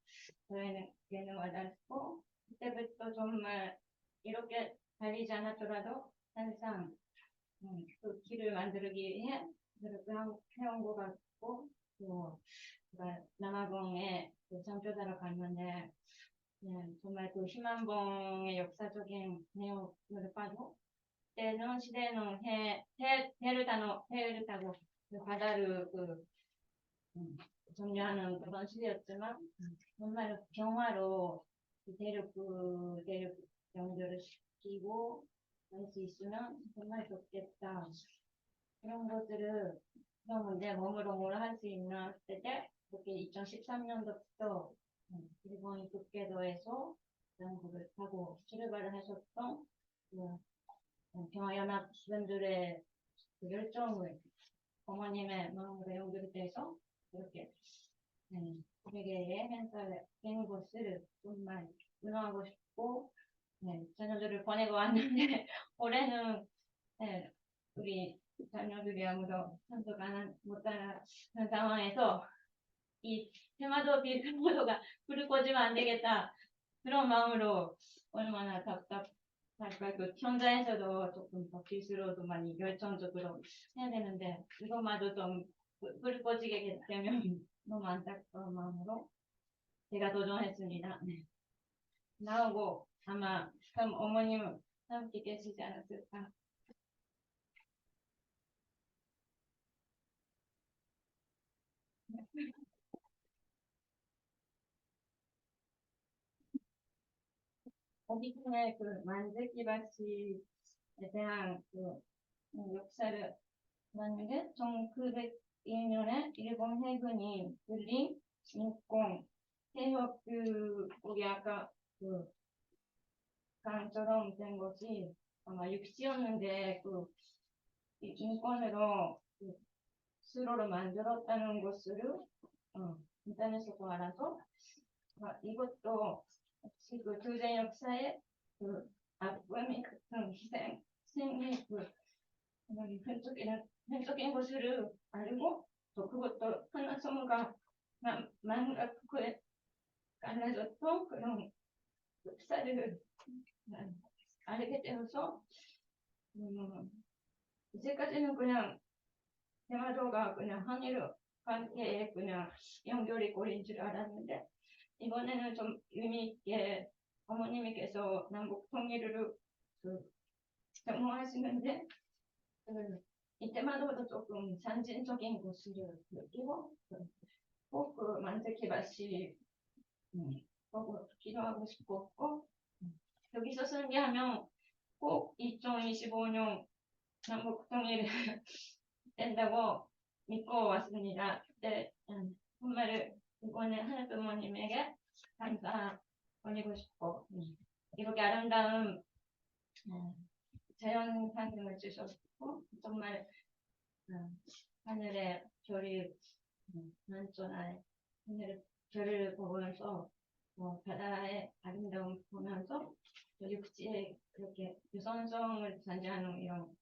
저에게는 와닿고 그때부터 정말 이렇게 달리지 않았더라도 항상 그 길을 만들기 위해 노력을 해온 것 같고 또 남아공에 그 장교사로 갔는데 정말 그 희망봉의 역사적인 내용을 봐도 때는 시대는 해를 타고 그 바다를 점유하는 그런 시대였지만 정말 경화로 대륙 연결을 시키고 할 수 있으면 정말 좋겠다. 그런 것들을 그런 문제 몸으로 할 수 있나 했을 때 그렇게 2013년도부터 일본이 북계도에서 연구를 하고 출발을 하셨던 평화연합 분들의 그 열정을 어머님의 마음으로 연결돼서 이렇게 세계에 행사를 된 것을 정말 응원하고 싶고 자녀들을 보내고 왔는데 올해는 우리 자녀들이 아무도 참석 못하는 상황에서 이 테마도 비테마도가 불을 꺼지면 안 되겠다 그런 마음으로 얼마나 답답할까 그 현장에서도 조금 더 기술로도 많이 열정적으로 해야 되는데 이것마저 좀 불을 꺼지게 되면 너무 안타까운 마음으로 제가 도전했습니다. 네. 나오고 아마 그럼 어머님은 함께 계시지 않았을까. 어디에 그 만들기 밭에 대한 그 역사를 봤는데 1901년에 일본 해군이 들린 인공 해협 우리 아까 그 강처럼 된 것이 아마 육지였는데 그 인권으로 수로를 만들었다는 것을 인터넷에서 알아서 이것도 혹시 그 교제 역사의 그 아픔이 같은 생리 왼쪽인 것을 알고 또 그것도 하나성과 만각에 갈라졌던 그런 역사를 알게 되어서 이제까지는 그냥 대마도가 그냥 한일 관계에 그냥 연결이 고린 줄 알았는데 이번에는 좀 의미 있게 어머님께서 남북 통일을 경험하시는데 이때마저도 조금 상징적인 것을 느끼고 꼭 그 만세키바시 보고 기도하고 싶었고 여기서 승리하면 꼭 2025년 남북 통일 된다고 믿고 왔습니다. 그때 정말 이번에 하나부모님에게 감사 올리고 싶고 이렇게 아름다운 자연 환경을 주셨고 정말 하늘의 별이 만천하에 별을 보면서 바다의 아름다움 보면서 또 육지에 그렇게 유선성을 잔재하는 이런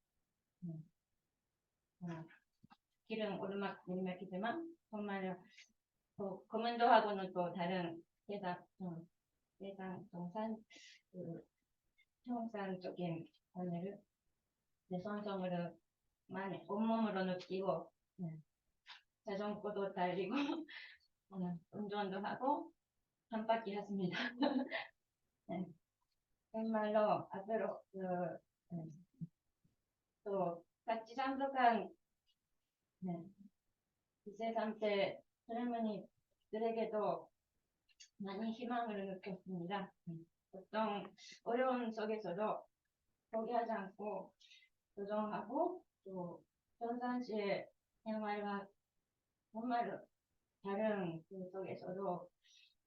길은 오르막내리막이지만 정말 또 거만도하고는 또 다른 해상 동산 형상적인 오늘을 유선성으로 많이 온몸으로 느끼고 자전거도 달리고 운전도 하고 한 바퀴 했습니다. 네. 정말로 앞으로 또 같이 참석한 2세, 3세 젊은이들에게도 많이 희망을 느꼈습니다. 어떤 어려운 속에서도 포기하지 않고 도전하고 또 평상시의 생활과 정말 다른 그 속에서도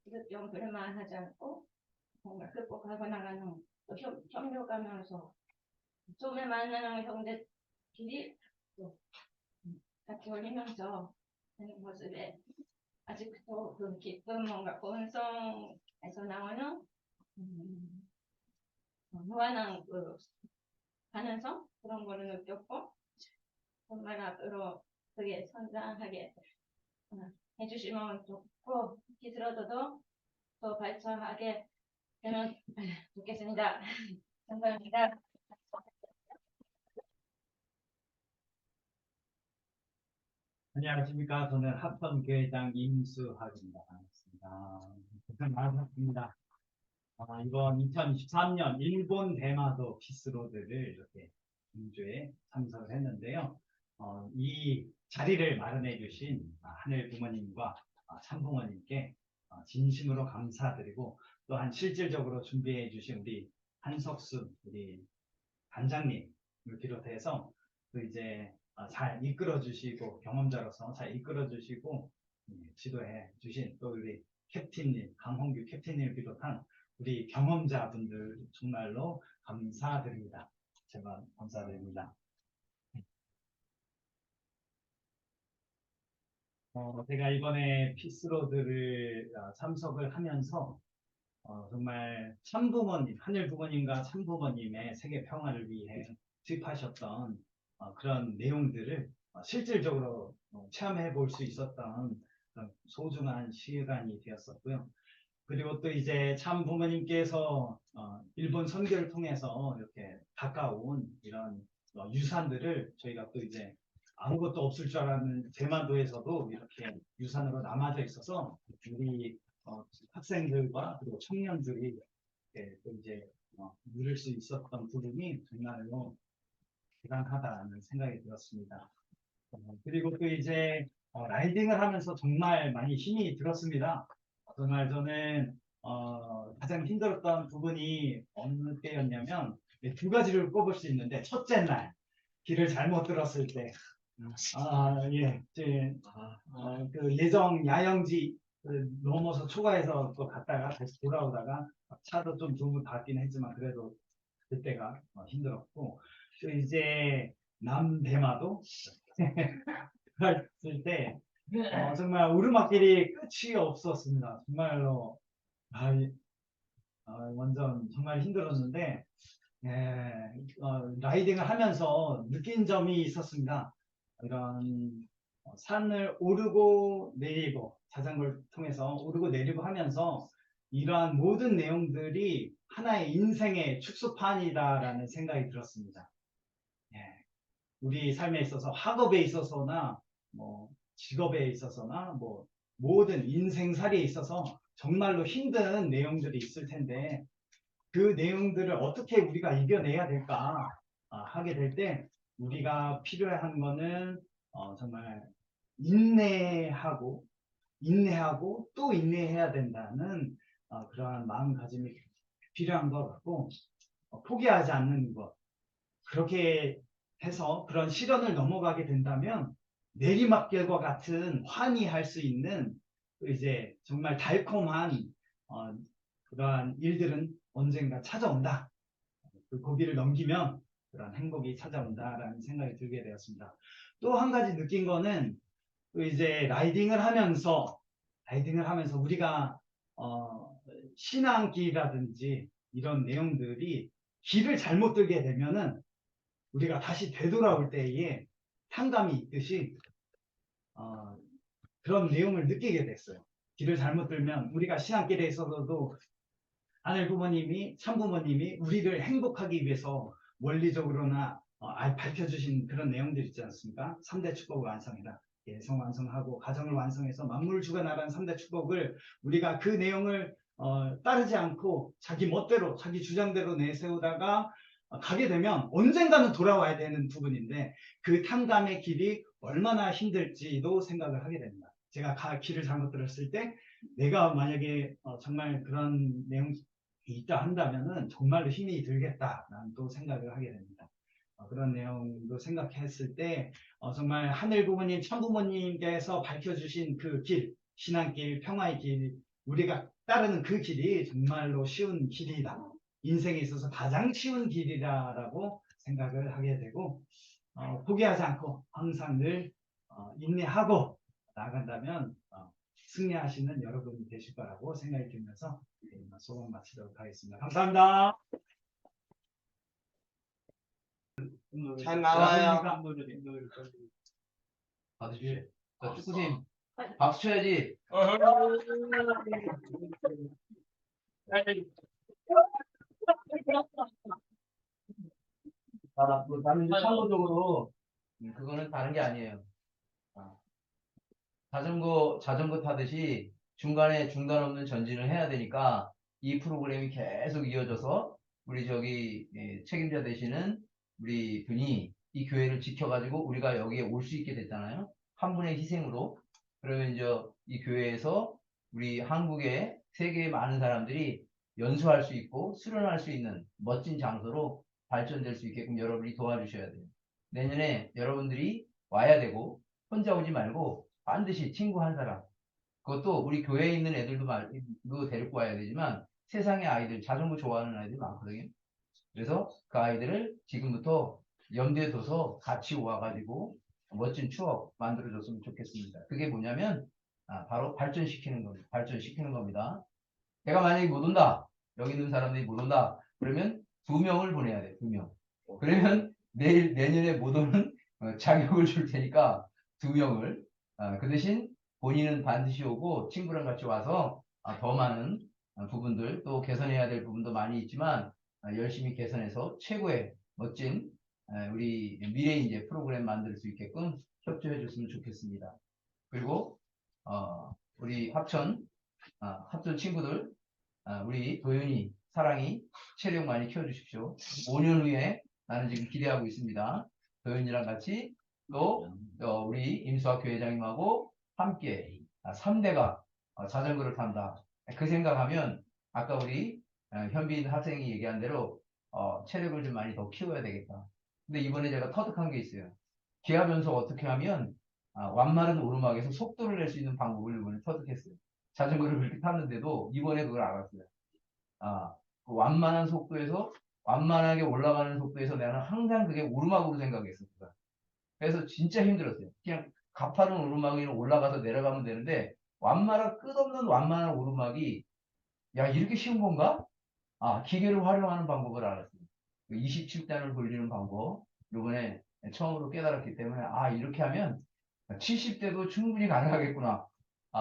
기득권 불만하지 않고 정말 극복하고 나가는 또 협력하면서 처음에 만나는 형제끼리 또 같이 어울리면서 하는 모습에 아직도 그 기쁨 뭔가 본성에서 나오는 무한한 그 가능성 그런 거를 느꼈고 정말 앞으로 그게 성장하게 해주시면 좋고 기술어도 더 발전하게 되면 좋겠습니다. 감사합니다. 안녕하십니까. 저는 합성교회장 임수학입니다. 반갑습니다. 고생 많으셨습니다. 이번 2023년 일본 대마도 피스로드를 이렇게 공주에 참석을 했는데요. 이 자리를 마련해 주신 하늘 부모님과 참부모님께 진심으로 감사드리고 또한 실질적으로 준비해 주신 우리 한석순 우리 단장님을 비롯해서 또 이제 잘 이끌어 주시고 경험자로서 잘 이끌어 주시고 지도해 주신 또 우리 캡틴님 강홍규 캡틴님을 비롯한 우리 경험자분들 정말로 감사드립니다. 제가 감사드립니다. 제가 이번에 피스로드를 참석을 하면서 정말 참부모님, 하늘 부모님과 참부모님의 세계 평화를 위해 투입하셨던 그런 내용들을 실질적으로 체험해 볼 수 있었던 그런 소중한 시간이 되었었고요. 그리고 또 이제 참 부모님께서 일본 선교를 통해서 이렇게 가까운 이런 유산들을 저희가 또 이제 아무것도 없을 줄 알았는 대마도에서도 이렇게 유산으로 남아져 있어서 우리 학생들과 그리고 청년들이 이렇게 또 이제 누릴 수 있었던 부분이 정말로 대단하다는 생각이 들었습니다. 그리고 또 이제 라이딩을 하면서 정말 많이 힘이 들었습니다. 정말 저는 가장 힘들었던 부분이 어느 때였냐면 두 가지를 꼽을 수 있는데 첫째 날 길을 잘못 들었을 때 그 예정 야영지 넘어서 초과해서 또 갔다가 다시 돌아오다가 차도 좀 도움을 받긴 했지만 그래도 그때가 힘들었고 또 이제 남대마도 갔을 때 정말 오르막길이 끝이 없었습니다. 정말로 완전 정말 힘들었는데 라이딩을 하면서 느낀 점이 있었습니다. 이런 산을 오르고 내리고 자전거를 통해서 오르고 내리고 하면서 이러한 모든 내용들이 하나의 인생의 축소판이다라는 생각이 들었습니다. 우리 삶에 있어서 학업에 있어서나 뭐 직업에 있어서나 뭐 모든 인생살이에 있어서 정말로 힘든 내용들이 있을 텐데 그 내용들을 어떻게 우리가 이겨내야 될까 하게 될 때 우리가 필요한 거는 정말 인내하고 또 인내해야 된다는 그러한 마음가짐이 필요한 것 같고 포기하지 않는 것 그렇게 해서 그런 시련을 넘어가게 된다면 내리막길과 같은 환희할 수 있는 이제 정말 달콤한 그러한 일들은 언젠가 찾아온다. 그 고비를 넘기면 그런 행복이 찾아온다라는 생각이 들게 되었습니다. 또 한 가지 느낀 거는 또 이제 라이딩을 하면서 라이딩을 하면서 우리가 신앙길이라든지 이런 내용들이 길을 잘못 들게 되면은 우리가 다시 되돌아올 때에 탕감이 있듯이 그런 내용을 느끼게 됐어요. 길을 잘못 들면 우리가 신앙길에 있어서도 하늘 부모님이 참부모님이 우리를 행복하기 위해서 원리적으로나 밝혀주신 그런 내용들 있지 않습니까? 3대 축복을 완성해라. 성 완성하고 가정을 완성해서 만물을 주관하라는 3대 축복을 우리가 그 내용을 따르지 않고 자기 멋대로 자기 주장대로 내세우다가 가게 되면 언젠가는 돌아와야 되는 부분인데 그 탕감의 길이 얼마나 힘들지도 생각을 하게 됩니다. 제가 길을 잘못 들었을 때 내가 만약에 정말 그런 내용이 있다 한다면은 정말로 힘이 들겠다라는 또 생각을 하게 됩니다. 그런 내용도 생각했을 때 정말 하늘 부모님, 참 부모님께서 밝혀주신 그 길, 신앙길, 평화의 길, 우리가 따르는 그 길이 정말로 쉬운 길이다. 인생에 있어서 가장 쉬운 길이라고 생각을 하게 되고 포기하지 않고 항상 늘 인내하고 나아간다면 승리하시는 여러분이 되실 거라고 생각이 들면서 소감 마치도록 하겠습니다. 감사합니다. 잘 나와요. 받으십시오. 자, 축구팀 박수 쳐야지. 나는 이제 참고적으로 그거는 다른 게 아니에요. 자전거 타듯이 중간에 중단 없는 전진을 해야 되니까 이 프로그램이 계속 이어져서 우리 책임자 되시는 우리 분이 이 교회를 지켜가지고 우리가 여기에 올 수 있게 됐잖아요. 한 분의 희생으로. 그러면 이제 이 교회에서 우리 한국의 세계의 많은 사람들이 연수할 수 있고 수련할 수 있는 멋진 장소로 발전될 수 있게끔 여러분이 도와주셔야 돼요. 내년에 여러분들이 와야 되고 혼자 오지 말고 반드시 친구 한 사람, 그것도 우리 교회에 있는 애들도 데리고 와야 되지만 세상의 아이들, 자전거 좋아하는 아이들이 많거든요. 그래서 그 아이들을 지금부터 염두에 둬서 같이 와가지고 멋진 추억 만들어줬으면 좋겠습니다. 그게 뭐냐면 바로 발전시키는 겁니다. 내가 만약에 못 온다, 여기 있는 사람들이 못 온다, 그러면 2명을 보내야 돼. 2명. 그러면 내년에 못 오는 자격을 줄 테니까 2명을. 그 대신 본인은 반드시 오고 친구랑 같이 와서 더 많은 부분들, 또 개선해야 될 부분도 많이 있지만 열심히 개선해서 최고의 멋진 우리 미래인재 프로그램 만들 수 있게끔 협조해 줬으면 좋겠습니다. 그리고 우리 합천 친구들, 우리 도윤이, 사랑이 체력 많이 키워주십시오. 5년 후에 나는 지금 기대하고 있습니다. 도윤이랑 같이 또 우리 임수학 교회장님하고 함께 3대가 자전거를 탄다. 그 생각하면 아까 우리 현빈 학생이 얘기한 대로 체력을 좀 많이 더 키워야 되겠다. 근데 이번에 제가 터득한 게 있어요. 기압 연속 어떻게 하면 완마른 오르막에서 속도를 낼 수 있는 방법을 이번에 터득했어요. 자전거를 그렇게 탔는데도 이번에 그걸 알았어요. 그 완만한 속도에서 완만하게 올라가는 속도에서 나는 항상 그게 오르막으로 생각했었어요. 그래서 진짜 힘들었어요. 그냥 가파른 오르막으로 올라가서 내려가면 되는데 끝없는 완만한 오르막이 이렇게 쉬운 건가? 기계를 활용하는 방법을 알았어요. 27단을 돌리는 방법 이번에 처음으로 깨달았기 때문에 이렇게 하면 70대도 충분히 가능하겠구나.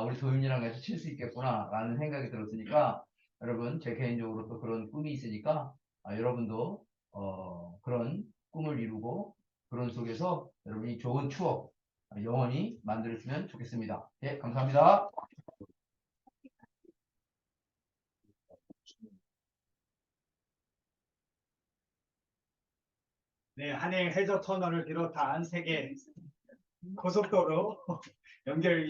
우리 도윤이랑 같이 칠 수 있겠구나 라는 생각이 들었으니까 여러분, 제 개인적으로 또 그런 꿈이 있으니까 여러분도 그런 꿈을 이루고 그런 속에서 여러분이 좋은 추억 영원히 만들었으면 좋겠습니다. 예, 감사합니다. 네, 한행 해저 터널을 비롯한 세계 고속도로 연결을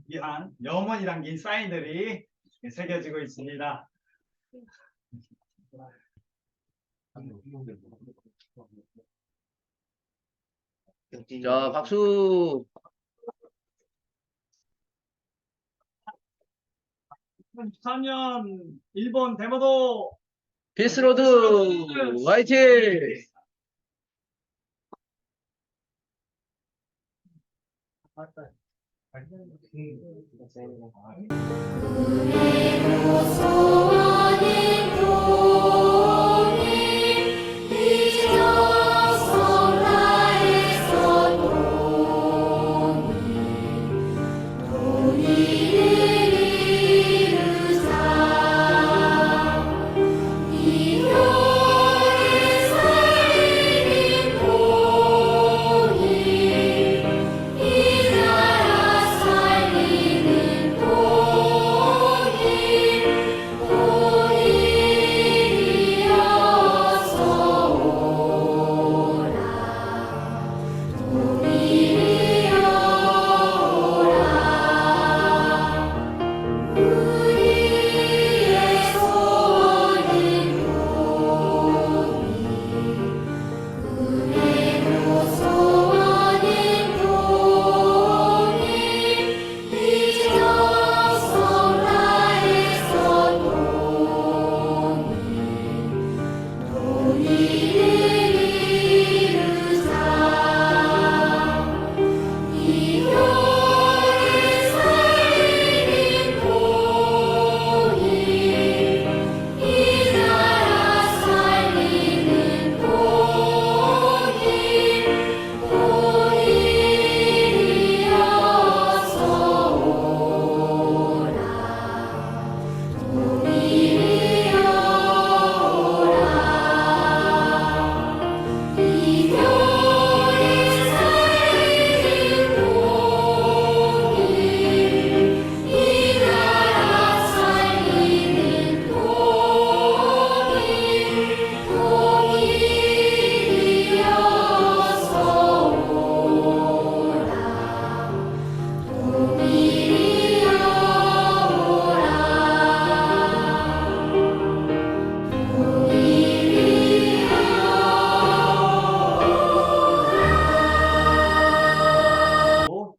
위한 영원히 담긴 사인들이 새겨지고 있습니다. 자, 박수. 2014년 일본 대마도 피스로드 화이팅! 맞다.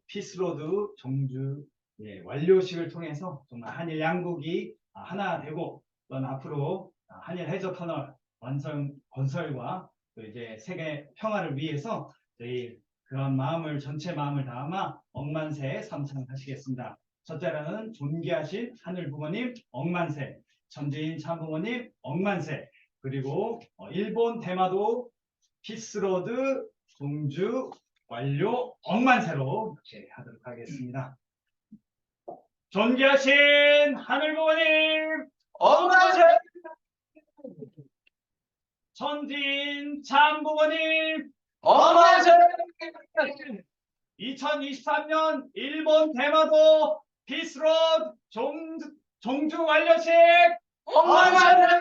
피스로드 종주 완료식을 통해서 정말 한일 양국이 하나 되고 또는 앞으로 한일 해저 터널 건설과 또 이제 세계 평화를 위해서 저희 그런 마음을 전체 마음을 담아 억만세 삼창하시겠습니다. 첫째로는 존귀하신 하늘 부모님 억만세, 전재인 참부모님 억만세, 그리고 일본 대마도 피스로드 종주 완료 억만세로 이렇게 하도록 하겠습니다. 존귀하신 하늘 부모님 억만세! 전진 참 부모님 억만세! 2023년 일본 대마도 피스로드 종주 완료식 억만세!